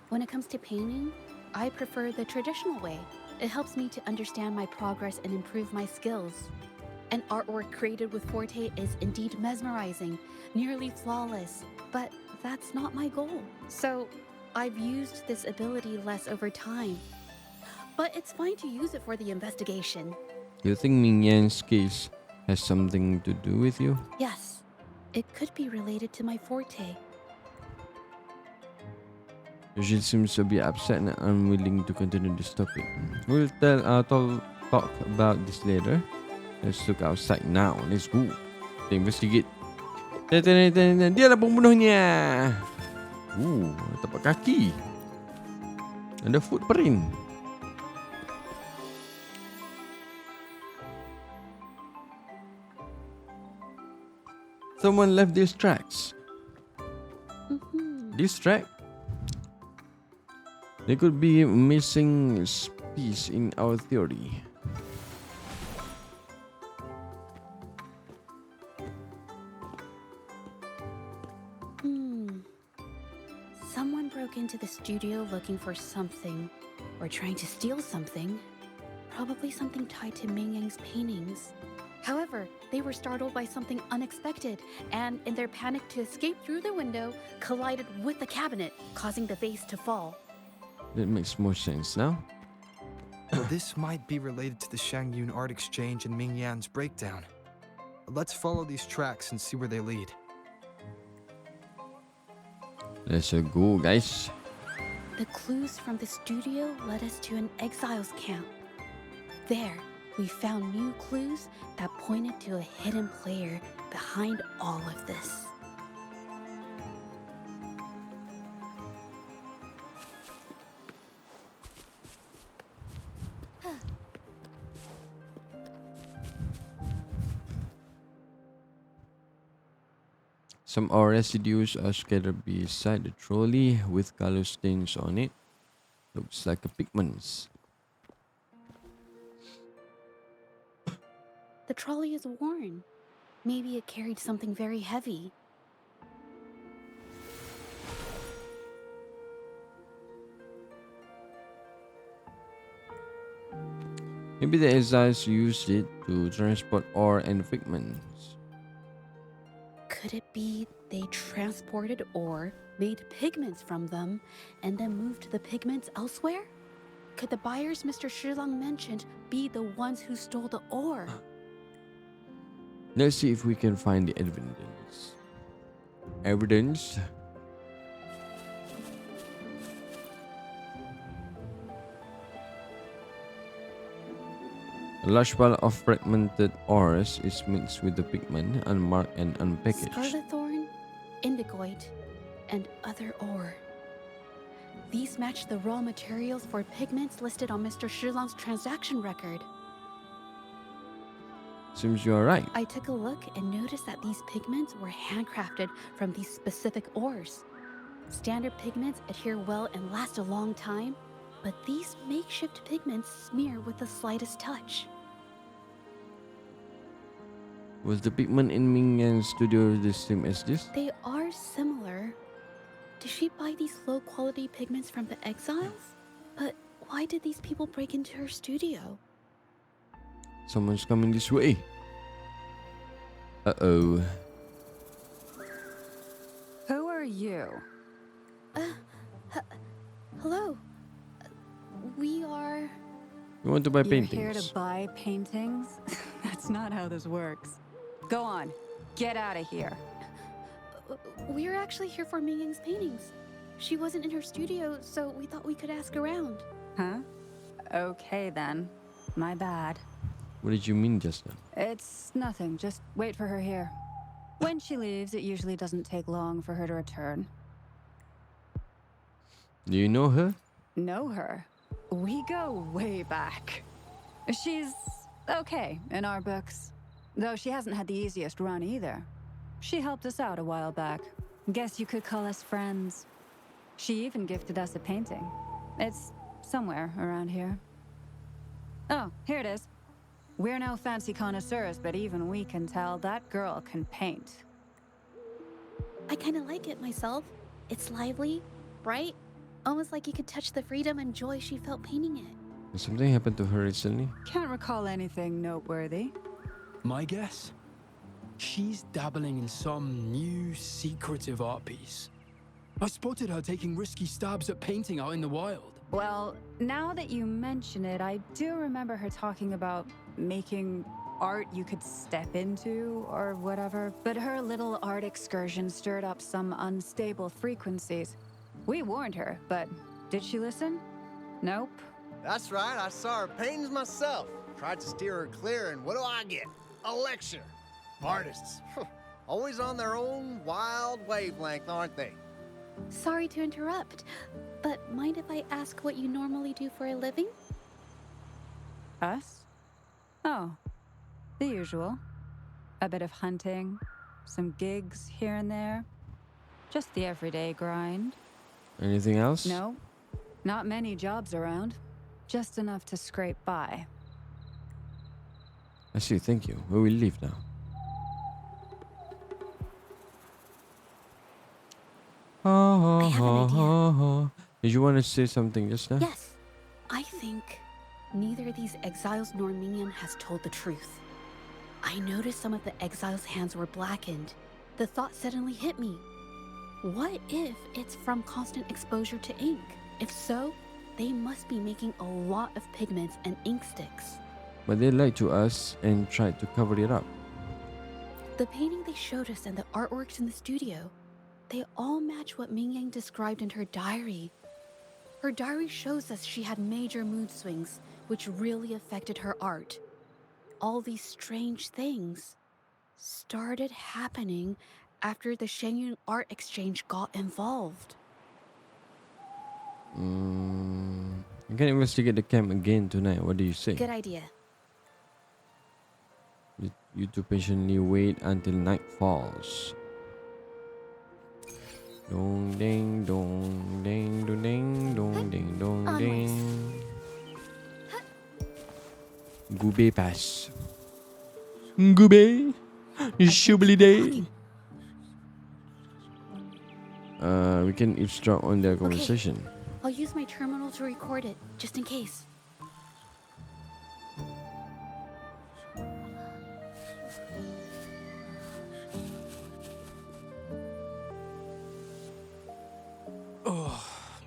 When it comes to painting, I prefer the traditional way. It helps me to understand my progress and improve my skills. An artwork created with forte is indeed mesmerizing, nearly flawless, but that's not my goal. So I've used this ability less over time. But it's fine to use it for the investigation. You think Ming Yan's case has something to do with you? Yes, it could be related to my forte. She seems to be upset and unwilling to continue this topic. We'll talk about this later. Let's look outside now. Let's go. Kita investigate. Dia lah pembunuhnya. Tapak kaki. Ada footprint. Someone left these tracks. This track? There could be a missing piece in our theory. Someone broke into the studio looking for something, or trying to steal something. Probably something tied to Ming Yang's paintings. However, they were startled by something unexpected, and in their panic to escape through the window, collided with the cabinet, causing the vase to fall. That makes more sense now. This might be related to the Shangyun art exchange and Ming Yan's breakdown. Let's follow these tracks and see where they lead. Let's go, guys. The clues from the studio led us to an exiles camp. There, we found new clues that pointed to a hidden player behind all of this. Some ore residues are scattered beside the trolley with color stains on it. Looks like a pigment. The trolley is worn. Maybe it carried something very heavy. Maybe the exiles used it to transport ore and pigments. Could it be they transported ore, made pigments from them, and then moved the pigments elsewhere? Could the buyers Mr. Shilang mentioned be the ones who stole the ore? Let's see if we can find the evidence. Evidence? A large pile of fragmented ores is mixed with the pigment, unmarked and unpackaged. Scarlet thorn, indigoite, and other ore. These match the raw materials for pigments listed on Mr. Shilang's transaction record. Seems you are right. I took a look and noticed that these pigments were handcrafted from these specific ores. Standard pigments adhere well and last a long time, but these makeshift pigments smear with the slightest touch. Was the pigment in Ming Yan's studio the same as this? They are similar. Did she buy these low-quality pigments from the exiles? But why did these people break into her studio? Someone's coming this way. Uh-oh. Who are you? Hello. We are... You want to buy You're paintings? here to buy paintings? That's not how this works. Go on. Get out of here. We're actually here for Ming Yang's paintings. She wasn't in her studio, so we thought we could ask around. Huh? Okay then. My bad. What did you mean just now? It's nothing. Just wait for her here. When she leaves, it usually doesn't take long for her to return. Do you know her? Know her? We go way back. She's okay in our books. Though she hasn't had the easiest run either. She helped us out a while back. Guess you could call us friends. She even gifted us a painting. It's somewhere around here. Oh, here it is. We're no fancy connoisseurs, but even we can tell that girl can paint. I kind of like it myself. It's lively, bright, almost like you could touch the freedom and joy she felt painting it. Has something happened to her recently? Can't recall anything noteworthy. My guess? She's dabbling in some new secretive art piece. I spotted her taking risky stabs at painting out in the wild. Well, now that you mention it, I do remember her talking about making art you could step into or whatever. But her little art excursion stirred up some unstable frequencies. We warned her, but did she listen? Nope. That's right, I saw her paintings myself. Tried to steer her clear, and what do I get? A lecture. Artists. Always on their own wild wavelength, aren't they? Sorry to interrupt, but mind if I ask what you normally do for a living? Us? Oh, the usual. A bit of hunting, some gigs here and there. Just the everyday grind. Anything else? No, not many jobs around. Just enough to scrape by. I see, thank you. We will leave now. I have an idea. Did you want to say something just now? Yes, I think neither these exiles nor Minion has told the truth. I noticed some of the exiles' hands were blackened. The thought suddenly hit me. What if it's from constant exposure to ink? If so, they must be making a lot of pigments and ink sticks. But they lied to us and tried to cover it up. The painting they showed us and the artworks in the studio, they all match what Ming Yang described in her diary. Her diary shows us she had major mood swings, which really affected her art. All these strange things started happening after the Shenyun Art Exchange got involved. You can investigate the camp again tonight. What do you say? Good idea. You two patiently wait until night falls. Dong ding dong ding dong ding dong ding dong ding. Gube pass. Gube. Shubli day. We can eavesdrop on their conversation. Okay. I'll use my terminal to record it, just in case.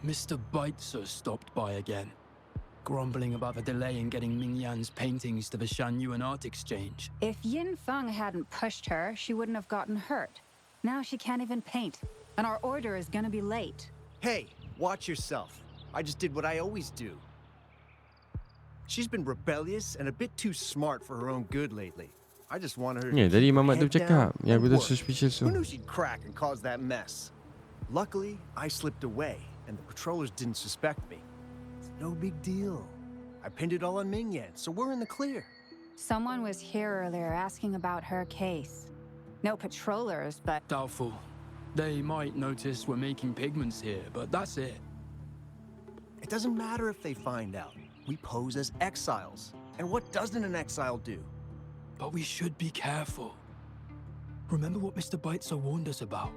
Mr. Beitzer stopped by again, grumbling about the delay in getting Ming Yan's paintings to the Shanyuan Art Exchange. If Yin Feng hadn't pushed her, she wouldn't have gotten hurt. Now she can't even paint, and our order is gonna be late. Hey, watch yourself. I just did what I always do. She's been rebellious and a bit too smart for her own good lately. I just wanted her to Yeah, keep tadi her Mamat tu head cakap down yang and aku tu work. suspicious tu. Who knew she'd crack and cause that mess? Luckily, I slipped away, and the patrollers didn't suspect me. It's no big deal. I pinned it all on Ming Yan, so we're in the clear. Someone was here earlier asking about her case. No patrollers, but Doubtful. They might notice we're making pigments here, but that's it. It doesn't matter if they find out. We pose as exiles. And what doesn't an exile do? But we should be careful. Remember what Mr. Beitzer warned us about?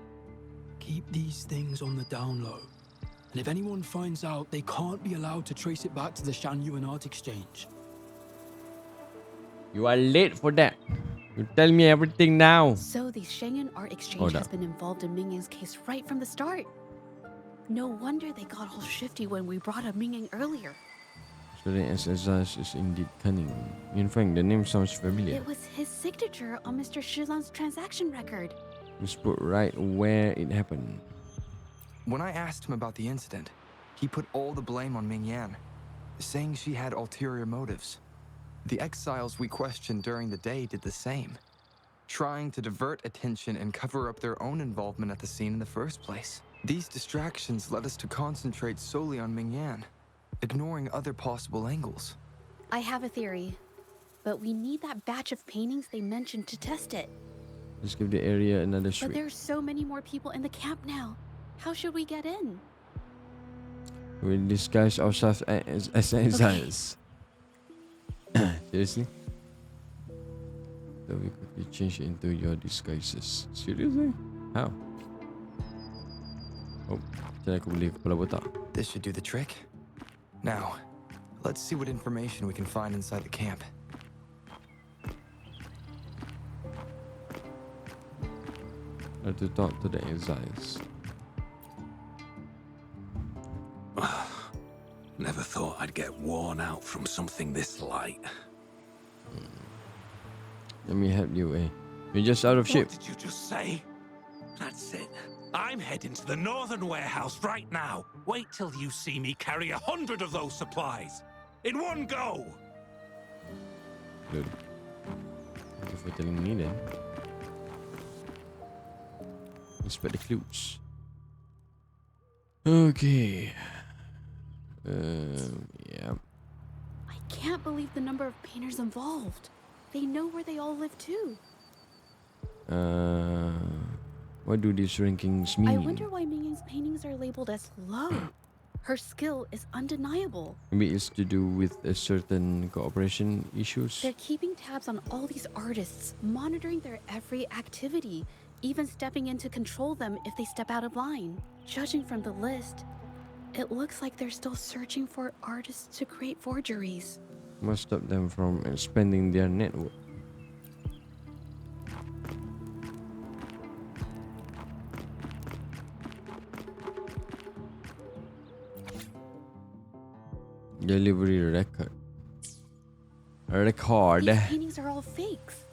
Keep these things on the down low. And if anyone finds out, they can't be allowed to trace it back to the Shanyuan Art Exchange. You are late for that. You tell me everything now. So the Shenyun Art Exchange Hold has up. been involved in Ming Yang's case right from the start. No wonder they got all shifty when we brought up Ming Yang earlier. So the SSS is indeed cunning. In fact, the name sounds familiar. It was his signature on Mr. Shilan's transaction record. Just put right where it happened. When I asked him about the incident, he put all the blame on Ming Yan, saying she had ulterior motives. The exiles we questioned during the day did the same, trying to divert attention and cover up their own involvement at the scene in the first place. These distractions led us to concentrate solely on Ming Yan, ignoring other possible angles. I have a theory, but we need that batch of paintings they mentioned to test it. Let's give the area another But shriek. there's so many more people in the camp now. How should we get in? We'll disguise ourselves as exiles. Seriously? So we quickly change into your disguises. Seriously? How? Oh, macam aku boleh kepala botak. This should do the trick. Now, let's see what information we can find inside the camp. How to talk to the exiles. Never thought I'd get worn out from something this light. Let me help you, eh? You're just out of shape. What did you just say? That's it. I'm heading to the northern warehouse right now. Wait till you see me carry 100 of those supplies. In one go! Good. Thank you for telling me then. Inspect the clues. Okay. Yeah. I can't believe the number of painters involved. They know where they all live too. What do these rankings mean? I wonder why Ming Yang's paintings are labeled as low. Her skill is undeniable. Maybe it's to do with a certain cooperation issues. They're keeping tabs on all these artists, monitoring their every activity, even stepping in to control them if they step out of line. Judging from the list, it looks like they're still searching for artists to create forgeries. Must stop them from expanding their network. Delivery record. Record. These paintings are all fakes.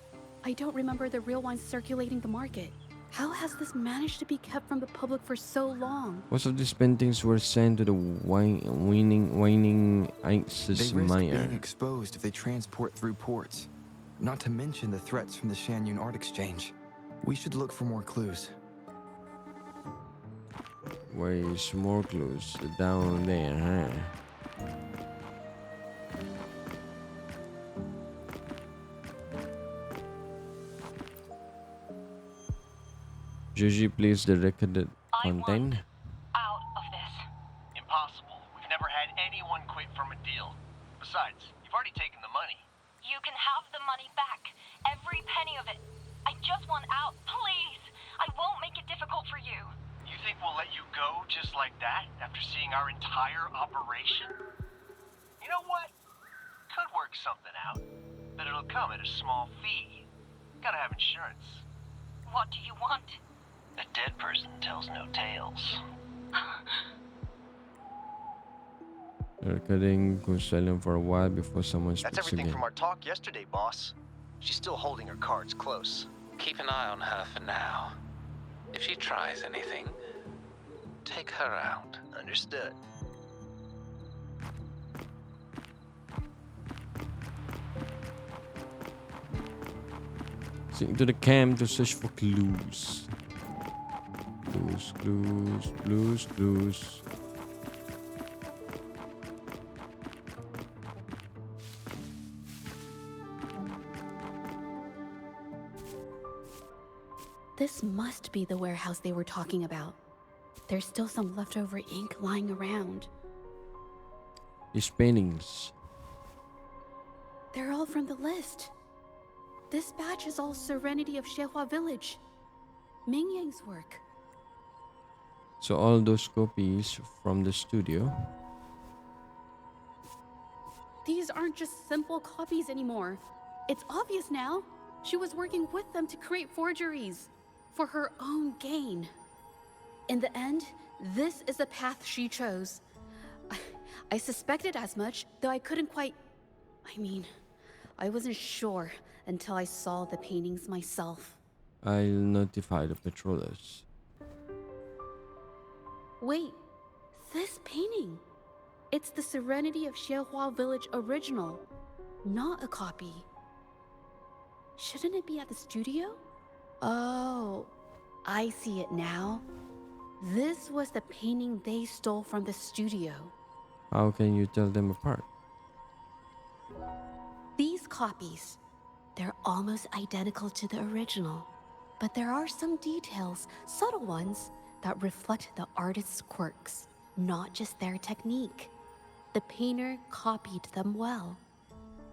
I don't remember the real ones circulating the market. How has this managed to be kept from the public for so long? Most of these paintings were sent to the Waning They Isis risk Maya. being exposed if they transport through ports. Not to mention the threats from the Shanyun Art Exchange. We should look for more clues. Where's more clues? Down there, huh? Zhezhi plays the recorded content. Out of this. Impossible. We've never had anyone quit from a deal. Besides, you've already taken the money. You can have the money back. Every penny of it. I just want out, please. I won't make it difficult for you. You think we'll let you go just like that after seeing our entire operation? You know what? Could work something out, but it'll come at a small fee. Gotta have insurance. What do you want? A dead person tells no tales. The recording goes silent for a while before someone That's speaks everything again. from our talk yesterday, boss. She's still holding her cards close. Keep an eye on her for now. If she tries anything, take her out. Understood. Sing to the camp to search for clues. Clues, clues, clues, clues. This must be the warehouse they were talking about. There's still some leftover ink lying around. These paintings. They're all from the list. This batch is all Serenity of Shehua Village. Ming Yang's work. So all those copies from the studio. These aren't just simple copies anymore. It's obvious now. She was working with them to create forgeries for her own gain. In the end, this is the path she chose. I suspected as much, though I couldn't quite... I wasn't sure until I saw the paintings myself. I'll notify the patrollers. Wait, this painting. It's the Serenity of Shehua Village original, not a copy. Shouldn't it be at the studio? Oh, I see it now. This was the painting they stole from the studio. How can you tell them apart? These copies, they're almost identical to the original. But there are some details, subtle ones, that reflect the artist's quirks, not just their technique. The painter copied them well.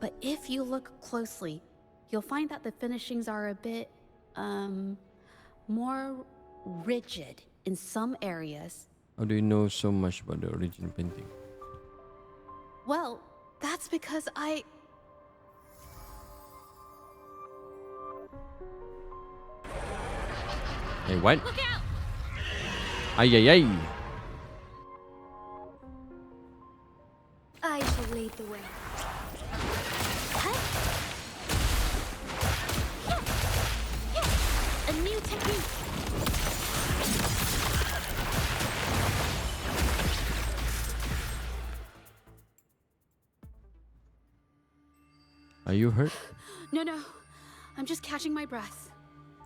But if you look closely, you'll find that the finishings are a bit, more rigid in some areas. How do you know so much about the original painting? Well, that's because Hey, what? Look out! Ay, ay, ay. I shall lead the way. a new technique. Are you hurt? No, I'm just catching my breath.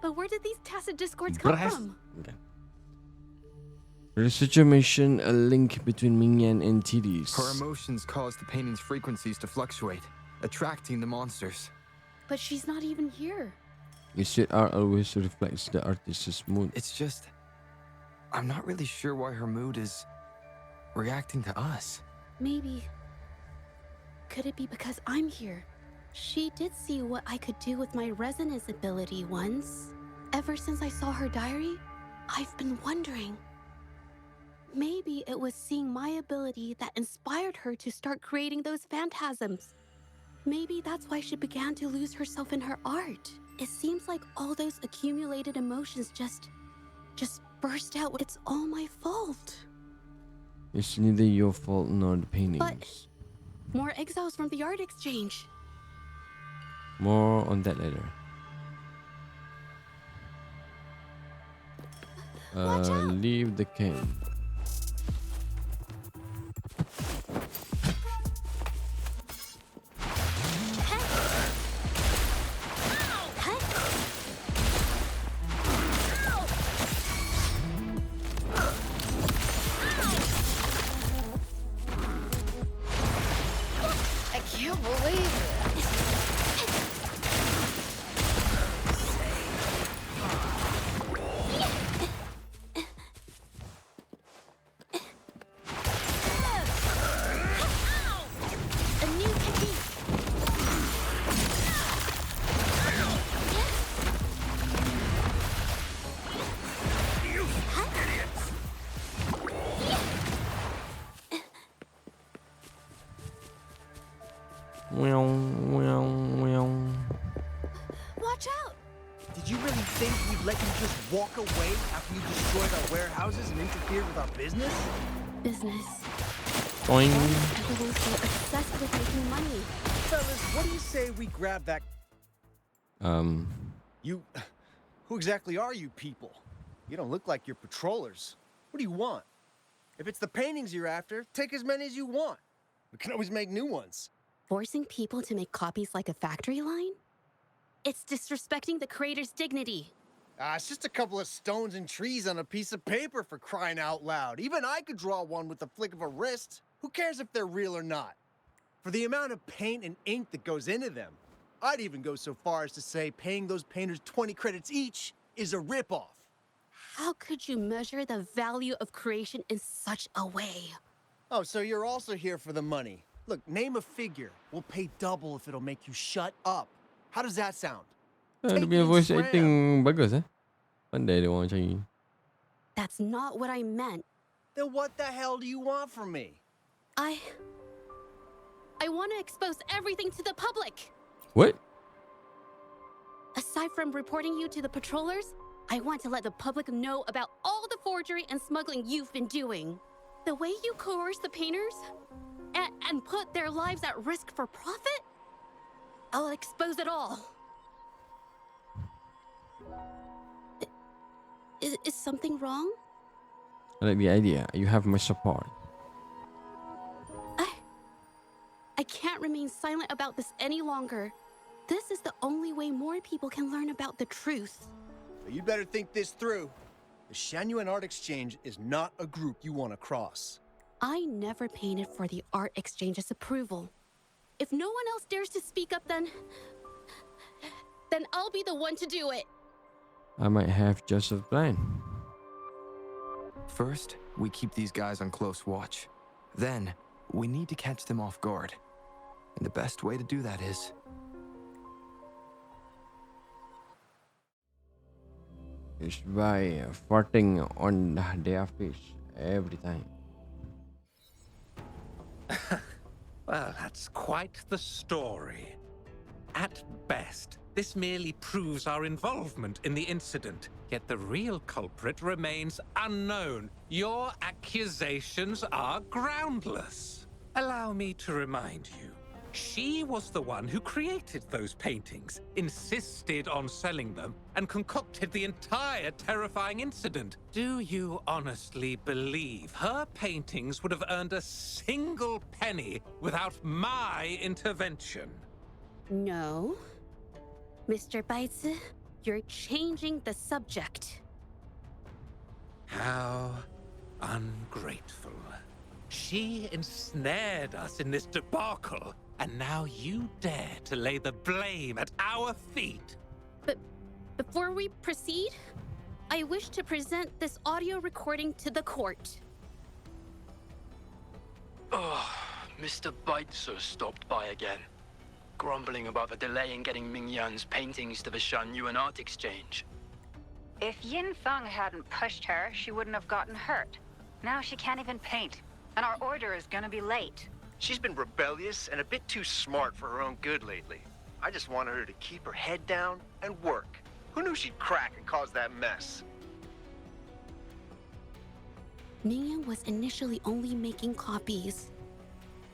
But where did these tacit discords come from? Okay. Research mentioned a link between Mingyan and TDs. Her emotions cause the painting's frequencies to fluctuate, attracting the monsters. But she's not even here. You said art always reflects the artist's mood. It's just... I'm not really sure why her mood is... reacting to us. Maybe. Could it be because I'm here? She did see what I could do with my resonance ability once. Ever since I saw her diary, I've been wondering. Maybe it was seeing my ability that inspired her to start creating those phantasms. Maybe that's why she began to lose herself in her art. It seems like all those accumulated emotions just burst out. It's all my fault. It's neither your fault nor the paintings. But More exiles from the art exchange. More on that later. Watch out. Leave the camp. I can't believe it. A new technique. Watch out! Did you really think we'd let you just walk away after you destroyed our warehouses and interfered with our business? Business. Boing. Everyone's so obsessed with making money. Fellas, what do you say we grab that... You... Who exactly are you people? You don't look like you're patrollers. What do you want? If it's the paintings you're after, take as many as you want. We can always make new ones. Forcing people to make copies like a factory line? It's disrespecting the creator's dignity. It's just a couple of stones and trees on a piece of paper, for crying out loud. Even I could draw one with the flick of a wrist. Who cares if they're real or not? For the amount of paint and ink that goes into them, I'd even go so far as to say paying those painters 20 credits each is a ripoff. How could you measure the value of creation in such a way? Oh, so you're also here for the money. Look, name a figure. We'll pay double if it'll make you shut up. How does that sound? Dia punya voice acting bagus Pandai dia orang cari. That's not what I meant. Then what the hell do you want from me? I want to expose everything to the public. What? Aside from reporting you to the patrollers, I want to let the public know about all the forgery and smuggling you've been doing. The way you coerce the painters and put their lives at risk for profit? I'll expose it all. Is something wrong? I like the idea. You have my support. I can't remain silent about this any longer. This is the only way more people can learn about the truth. You'd better think this through. The Shanyuan Art Exchange is not a group you want to cross. I never painted for the art exchange's approval. If no one else dares to speak up, then I'll be the one to do it. I might have just a plan. First, we keep these guys on close watch. Then, we need to catch them off guard. And the best way to do that is... by farting on their face every time. Well, that's quite the story. At best, this merely proves our involvement in the incident, yet the real culprit remains unknown. Your accusations are groundless. Allow me to remind you, she was the one who created those paintings, insisted on selling them, and concocted the entire terrifying incident. Do you honestly believe her paintings would have earned a single penny without my intervention? No. Mr. Baitsu, you're changing the subject. How ungrateful. She ensnared us in this debacle, and now you dare to lay the blame at our feet. But before we proceed, I wish to present this audio recording to the court. Oh, Mr. Baitsu stopped by again, grumbling about the delay in getting Ming Yan's paintings to the Shanyuan Art Exchange. If Yin Feng hadn't pushed her, she wouldn't have gotten hurt. Now she can't even paint, and our order is gonna be late. She's been rebellious and a bit too smart for her own good lately. I just wanted her to keep her head down and work. Who knew she'd crack and cause that mess? Mingyan was initially only making copies.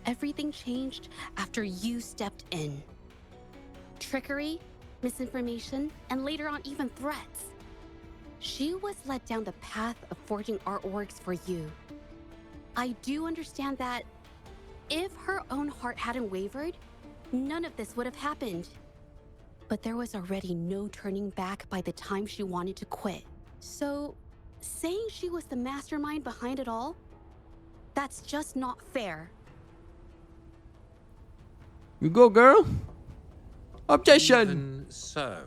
everything changed after you stepped in. Trickery, misinformation, and later on even threats. She was led down the path of forging artworks for you. I do understand that if her own heart hadn't wavered, none of this would have happened. But there was already no turning back by the time she wanted to quit. So, saying she was the mastermind behind it all, that's just not fair. You go, girl. Objection. Even so,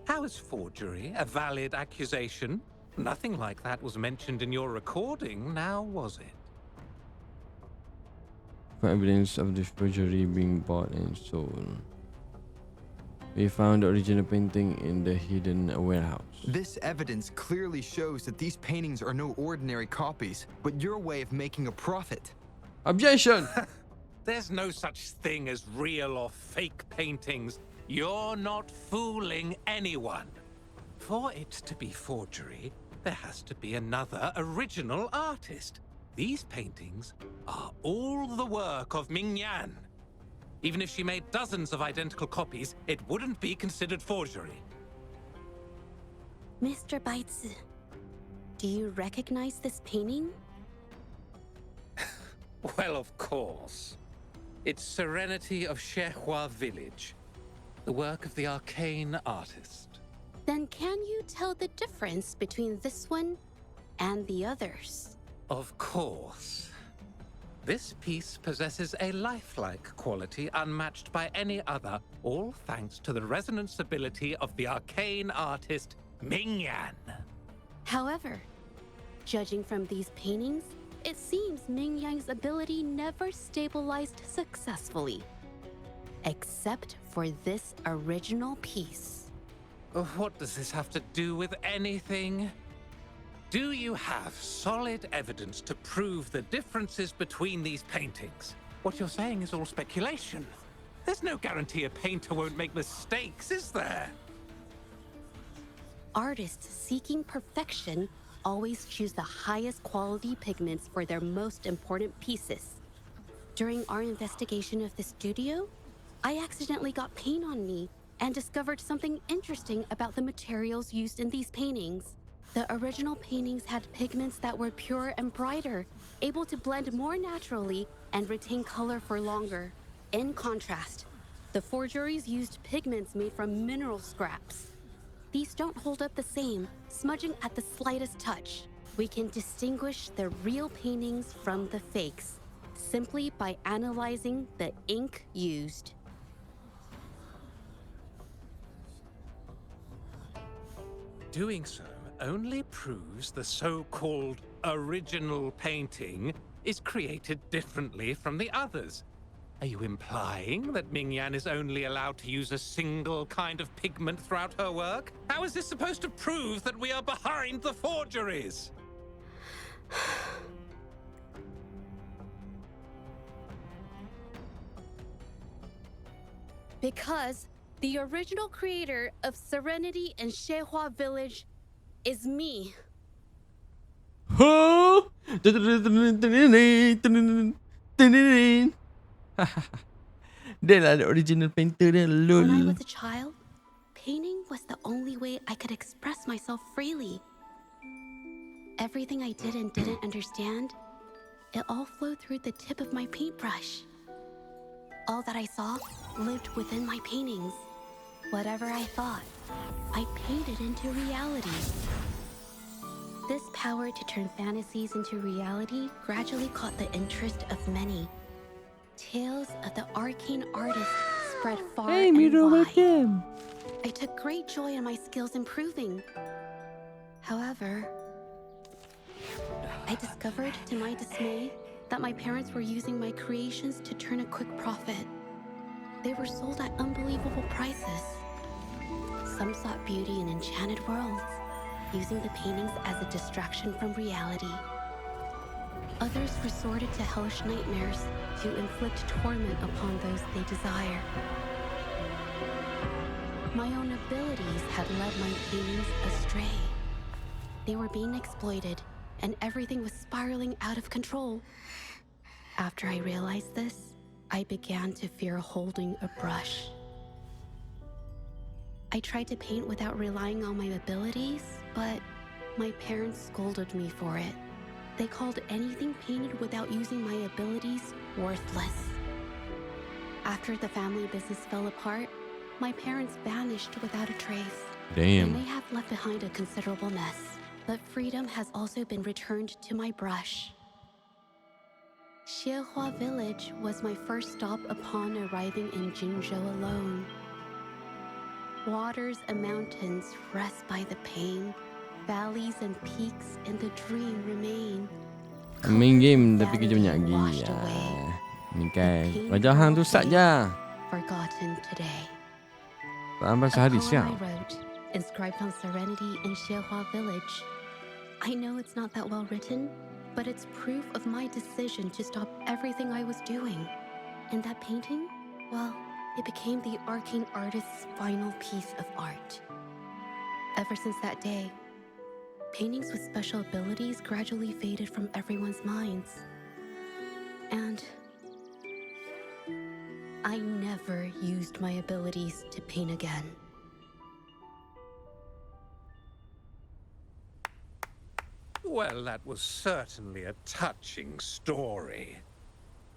how is forgery a valid accusation? Nothing like that was mentioned in your recording, now was it? For evidence of the forgery being bought and sold, we found the original painting in the hidden warehouse. This evidence clearly shows that these paintings are no ordinary copies, but your way of making a profit. Objection. There's no such thing as real or fake paintings. You're not fooling anyone. For it to be forgery, there has to be another original artist. These paintings are all the work of Ming Yan. Even if she made dozens of identical copies, it wouldn't be considered forgery. Mr. Baizi, do you recognize this painting? Well, of course. It's Serenity of Zhehua Village, the work of the arcane artist. Then can you tell the difference between this one and the others? Of course. This piece possesses a lifelike quality unmatched by any other, all thanks to the resonance ability of the arcane artist Ming Yan. However, judging from these paintings, it seems Ming Yan's ability never stabilized successfully. Except for this original piece. What does this have to do with anything? Do you have solid evidence to prove the differences between these paintings? What you're saying is all speculation. There's no guarantee a painter won't make mistakes, is there? Artists seeking perfection always choose the highest quality pigments for their most important pieces. During our investigation of the studio, I accidentally got paint on me and discovered something interesting about the materials used in these paintings. The original paintings had pigments that were pure and brighter, able to blend more naturally and retain color for longer. In contrast, the forgeries used pigments made from mineral scraps. These don't hold up the same, smudging at the slightest touch. We can distinguish the real paintings from the fakes, simply by analyzing the ink used. Doing so only proves the so-called original painting is created differently from the others. Are you implying that Ming Yan is only allowed to use a single kind of pigment throughout her work? How is this supposed to prove that we are behind the forgeries? Because the original creator of Serenity and Zhehua Village is me. Huh? Dia lah the original painter dia, lol. When I was a child, painting was the only way I could express myself freely. Everything I did and didn't understand, it all flowed through the tip of my paintbrush. All that I saw lived within my paintings. Whatever I thought, I painted into reality. This power to turn fantasies into reality gradually caught the interest of many. Tales of the arcane artist spread far and wide. I took great joy in my skills improving. However, I discovered to my dismay that my parents were using my creations to turn a quick profit. They were sold at unbelievable prices. Some sought beauty in enchanted worlds, using the paintings as a distraction from reality. Others resorted to hellish nightmares to inflict torment upon those they desire. My own abilities had led my paintings astray. They were being exploited, and everything was spiraling out of control. After I realized this, I began to fear holding a brush. I tried to paint without relying on my abilities, but my parents scolded me for it. They called anything painted without using my abilities worthless. After the family business fell apart, my parents vanished without a trace. Damn. And they have left behind a considerable mess. But freedom has also been returned to my brush. Xiehua Village was my first stop upon arriving in Jinzhou alone. Waters and mountains rest by the pain. Valleys and peaks in the dream remain. Main game tapi kerja banyak lagi. Ni kan. Raja Hang tu saja. Forgotten today. Tambah sehari siang. I wrote, inscribed on serenity in Xiehua Village. I know it's not that well written, but it's proof of my decision to stop everything I was doing. And that painting, well, it became the arcane artist's final piece of art. Ever since that day, paintings with special abilities gradually faded from everyone's minds. And I never used my abilities to paint again. Well, that was certainly a touching story.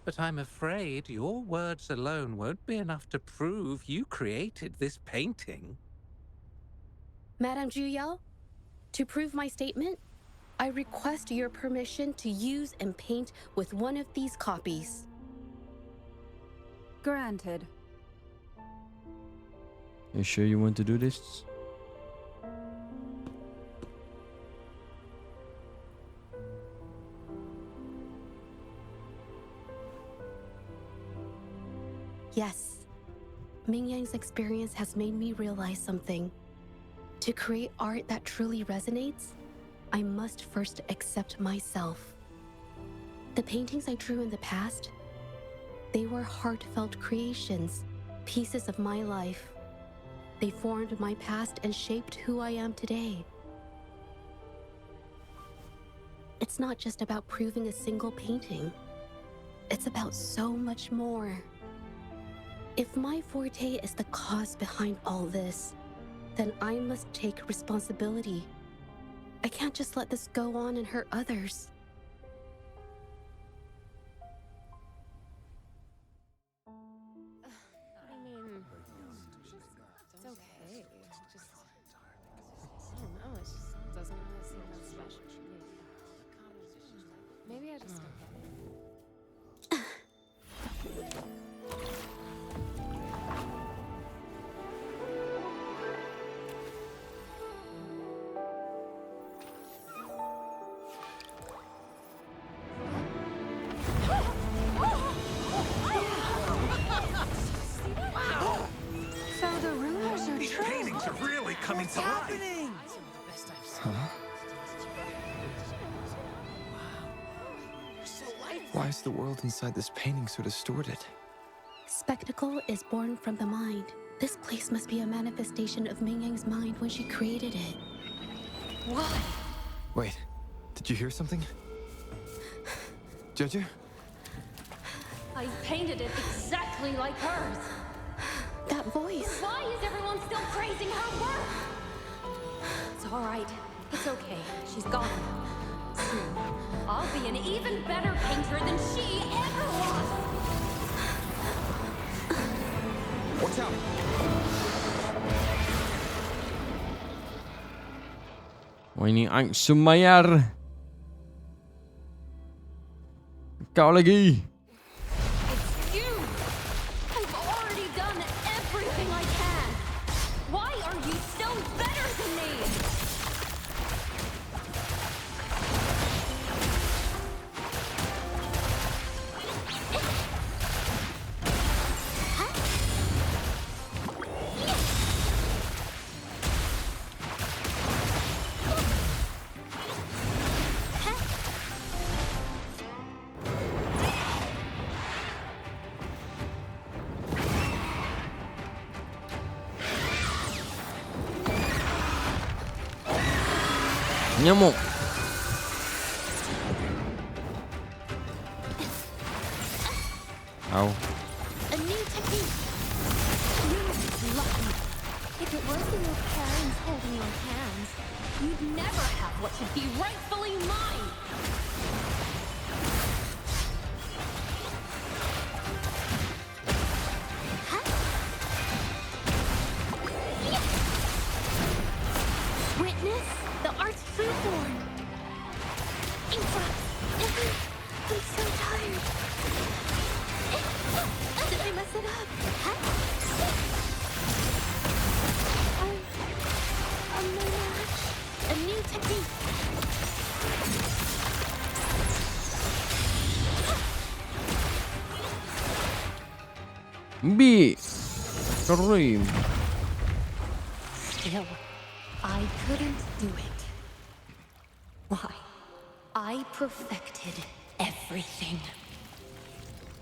But I'm afraid your words alone won't be enough to prove you created this painting. Madame Juyao, to prove my statement, I request your permission to use and paint with one of these copies. Granted. You sure you want to do this? Yes. Ming Yang's experience has made me realize something. To create art that truly resonates, I must first accept myself. The paintings I drew in the past, they were heartfelt creations, pieces of my life. They formed my past and shaped who I am today. It's not just about proving a single painting. It's about so much more. If my forte is the cause behind all this, then I must take responsibility. I can't just let this go on and hurt others. I mean, it's okay. It's just, I don't know, it just doesn't really seem that special to me. Maybe I just don't get it. So the rumors are These true. paintings are really coming to life. Why is the world inside this painting so distorted? Spectacle is born from the mind. This place must be a manifestation of Ming Yang's mind when she created it. What? Wait, did you hear something? Zhezhi? I painted it exactly like hers. That voice. Why is everyone still praising her work? It's all right. It's okay. She's gone. Soon, I'll be an even better painter than she ever was. Watch out! Wah, ini Ang Sumayar. Kau lagi. It's you! I've already done everything I can. Why are you still better than me? Nyamuk. Bi. Karim. Still, I couldn't do it. Why? I perfected everything.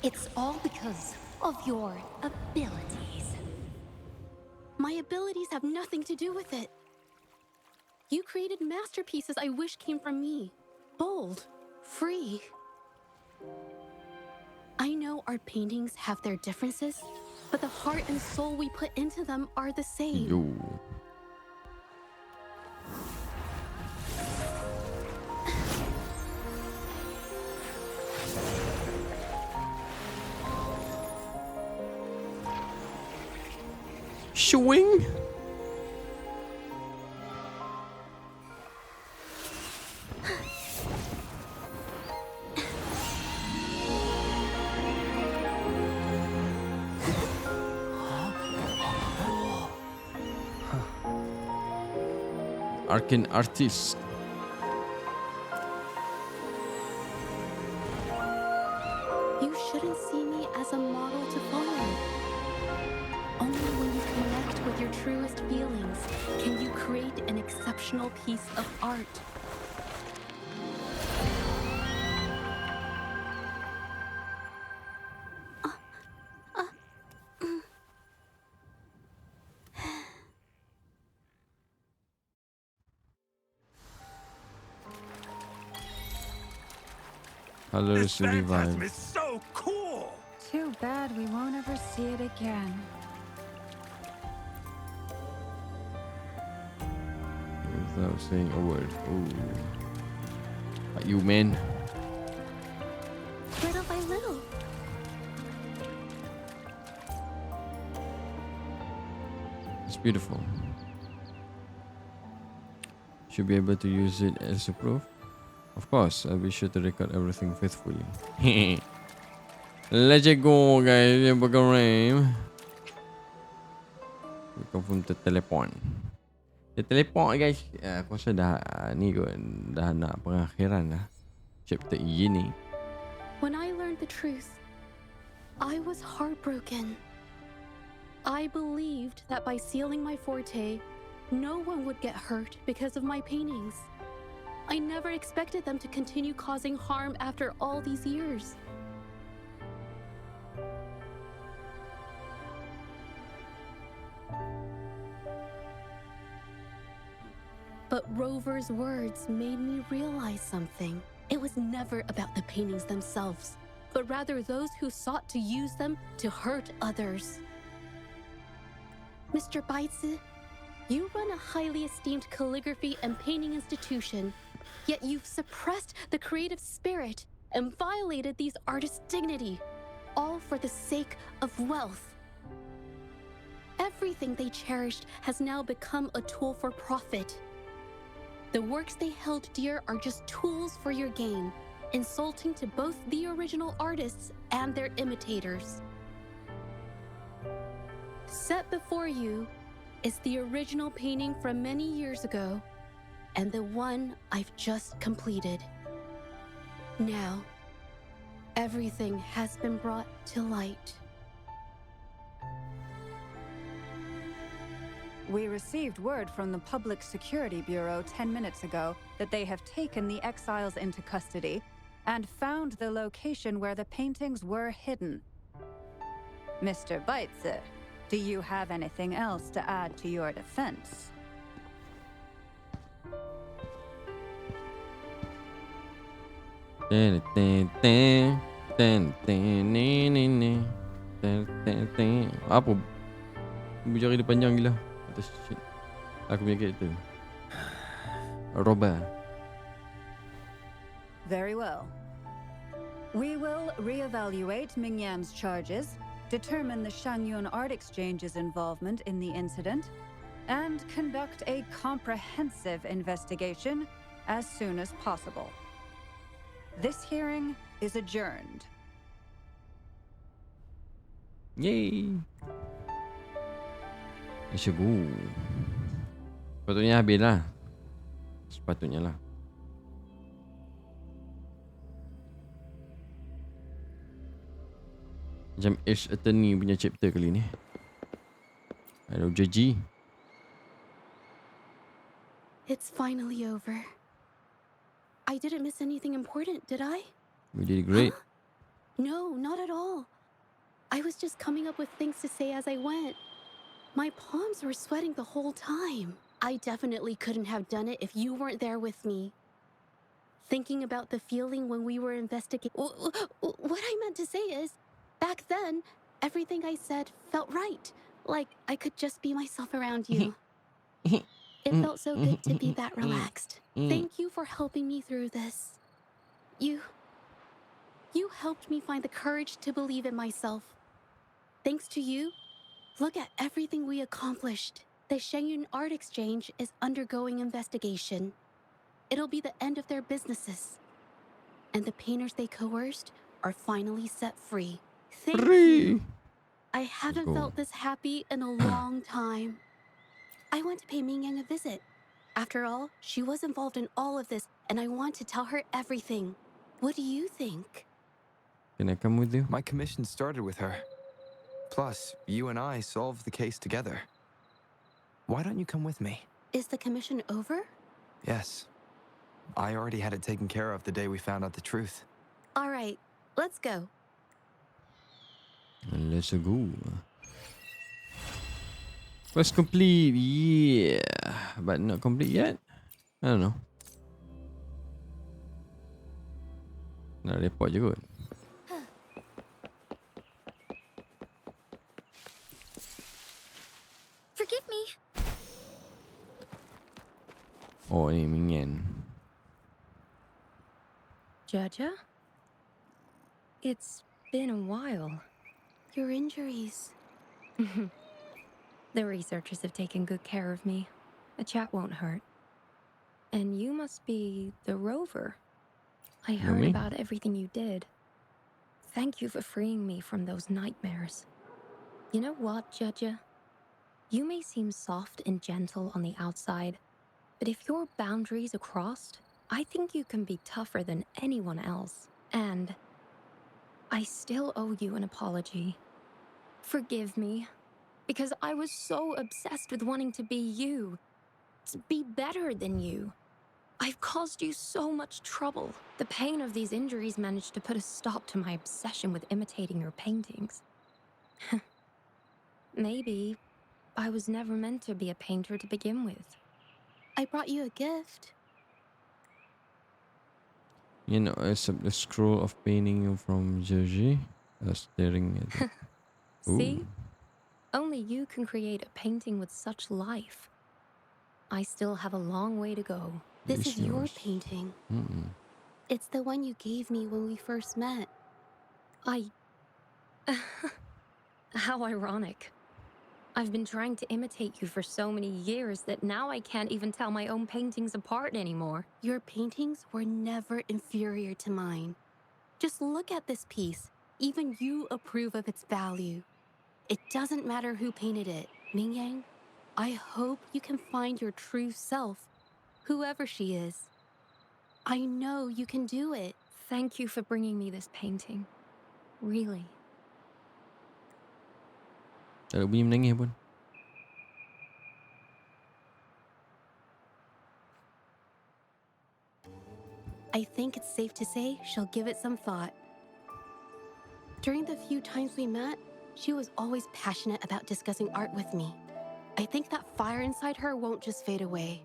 It's all because of your abilities. My abilities have nothing to do with it. You created masterpieces I wish came from me. Bold, free. I know art paintings have their differences, but the heart and soul we put into them are the same. Yo. Swing. Arcane artist. You shouldn't see me as a model to follow. Only when you connect with your truest feelings can you create an exceptional piece of art. Colors revive. is so cool! Too bad we won't ever see it again. Without saying a word. Ooh. You man. Little by little. It's beautiful. Should be able to use it as a proof. Of course, I'll be sure to record everything faithfully. Let's go, guys. Game. We confirm to teleport. The teleport, guys. Aku rasa dah ni kot. Dah nak pengakhiran dah. Chapter ini. When I learned the truth, I was heartbroken. I believed that by sealing my forte, no one would get hurt because of my paintings. I never expected them to continue causing harm after all these years. But Rover's words made me realize something. It was never about the paintings themselves, but rather those who sought to use them to hurt others. Mr. Baitsu, you run a highly esteemed calligraphy and painting institution, yet you've suppressed the creative spirit and violated these artists' dignity, all for the sake of wealth. Everything they cherished has now become a tool for profit. The works they held dear are just tools for your gain, insulting to both the original artists and their imitators. Set before you is the original painting from many years ago, and the one I've just completed. Now, everything has been brought to light. We received word from the Public Security Bureau 10 minutes ago that they have taken the exiles into custody and found the location where the paintings were hidden. Mr. Baitse, do you have anything else to add to your defense? Apa? Jari dia panjang gila. Atas shit. Aku punya character. Robert. Very well. We will reevaluate Mingyan's charges, determine the Shangyun Art Exchange's involvement in the incident, and conduct a comprehensive investigation as soon as possible. This hearing is adjourned. Yay. Let's go. Sepatutnya habis lah. Sepatutnya lah. Macam Ace Attorney punya chapter kali ni. Hello, Zhezhi. It's finally over. I didn't miss anything important, did I? You did great. Huh? No, not at all. I was just coming up with things to say as I went. My palms were sweating the whole time. I definitely couldn't have done it if you weren't there with me. Thinking about the feeling when we were investigating. What I meant to say is, back then, everything I said felt right. Like I could just be myself around you. It felt so good to be that relaxed. Thank you for helping me through this. You helped me find the courage to believe in myself. Thanks to you, look at everything we accomplished. The Shenyun Art Exchange is undergoing investigation. It'll be the end of their businesses. And the painters they coerced are finally set free. Thank you. I haven't felt this happy in a long time. I want to pay Mingyang a visit. After all, she was involved in all of this, and I want to tell her everything. What do you think? Can I come with you? My commission started with her. Plus, you and I solved the case together. Why don't you come with me? Is the commission over? Yes. I already had it taken care of the day we found out the truth. All right, let's go. Let's go. Quest complete. Yeah. But not complete yet. I don't know. Nak report je kot. Forgive me. Oh, ni Mingyan. Zhezhi? It's been a while. Your injuries. The researchers have taken good care of me. A chat won't hurt. And you must be the rover. I heard me? about everything you did. Thank you for freeing me from those nightmares. You know what, Zhezhi? You may seem soft and gentle on the outside, but if your boundaries are crossed, I think you can be tougher than anyone else. And I still owe you an apology. Forgive me, because I was so obsessed with wanting to be you, to be better than you. I've caused you so much trouble. The pain of these injuries managed to put a stop to my obsession with imitating your paintings. Maybe I was never meant to be a painter to begin with. I brought you a gift. You know, accept the scroll of painting from Zhezhi. Staring at it. See? Only you can create a painting with such life. I still have a long way to go. This is your painting. It's the one you gave me when we first met. How ironic. I've been trying to imitate you for so many years that now I can't even tell my own paintings apart anymore. Your paintings were never inferior to mine. Just look at this piece. Even you approve of its value. It doesn't matter who painted it. Mingyang, I hope you can find your true self, whoever she is. I know you can do it. Thank you for bringing me this painting. Really. Tak ada bunyi menangis pun. I think it's safe to say she'll give it some thought. During the few times we met, she was always passionate about discussing art with me. I think that fire inside her won't just fade away.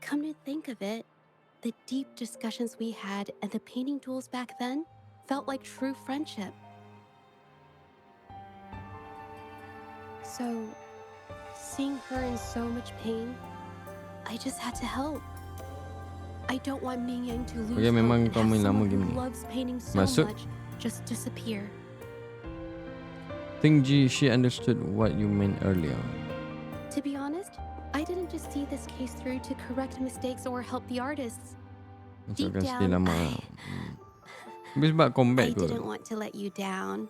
Come to think of it, the deep discussions we had and the painting duels back then felt like true friendship. So, seeing her in so much pain, I just had to help. I don't want Mingyang to lose Okay, hope memang and kau have main lama someone game who ni. loves painting so Masuk. much just disappear. Think she understood what you meant earlier. To be honest, I didn't just see this case through to correct mistakes or help the artists. Macam Deep akan stay down, lama. Habis sebab combat I kot. didn't want to let you down.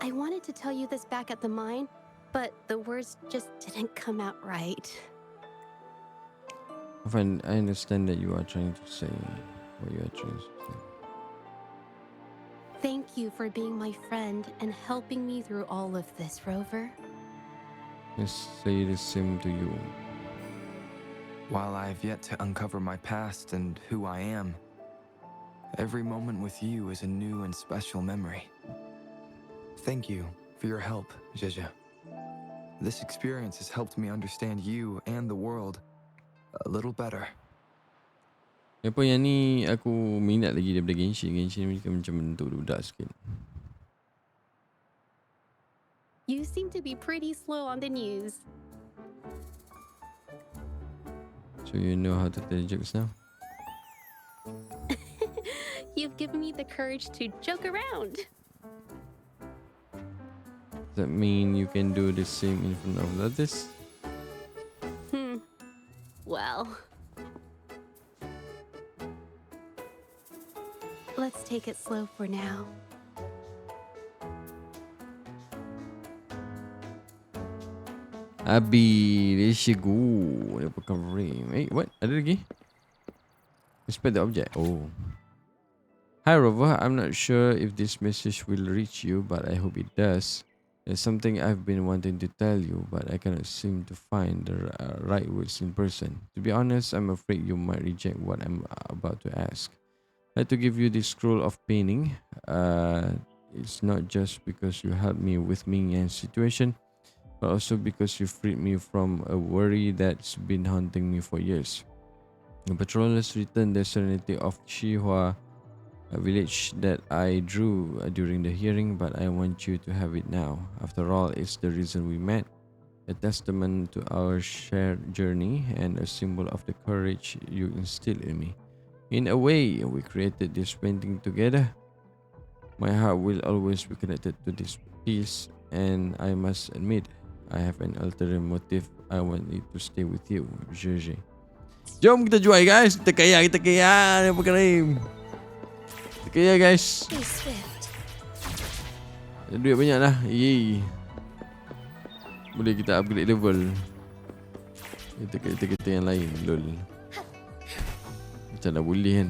I wanted to tell you this back at the mine, but the words just didn't come out right. I understand that you are trying to say what you are trying to say. Thank you for being my friend and helping me through all of this, Rover. I say the same to you. While I have yet to uncover my past and who I am, every moment with you is a new and special memory. Thank you for your help, Zhezhi. This experience has helped me understand you and the world a little better. Apa yang ni aku minat lagi daripada Genshin. Genshin ni macam bentuk budak sikit. You seem to be pretty slow on the news. So you know how to tell jokes now? You've given me the courage to joke around. Does that mean you can do the same in front of others? Well, let's take it slow for now. Abi, there she go. Dia pakai frame. What? Ada lagi? Inspect the object. Oh. Hi Rover, I'm not sure if this message will reach you, but I hope it does. There's something I've been wanting to tell you, but I cannot seem to find the right words in person. To be honest, I'm afraid you might reject what I'm about to ask. I had to give you this scroll of painting. It's not just because you helped me with Ming Yan's situation, but also because you freed me from a worry that's been haunting me for years. The patrollers returned the serenity of Shihua, a village that I drew during the hearing, but I want you to have it now. After all, it's the reason we met, a testament to our shared journey and a symbol of the courage you instilled in me. In a way, we created this painting together. My heart will always be connected to this piece, and I must admit, I have an ulterior motive. I want it to stay with you, Zhezhi. Jom kita jual guys. Kita kaya. Dia perkara ni. Kita kaya guys. Ada duit banyak lah. Yeay. Boleh kita upgrade level. Kita yang lain. Lol. Macam dah boleh kan.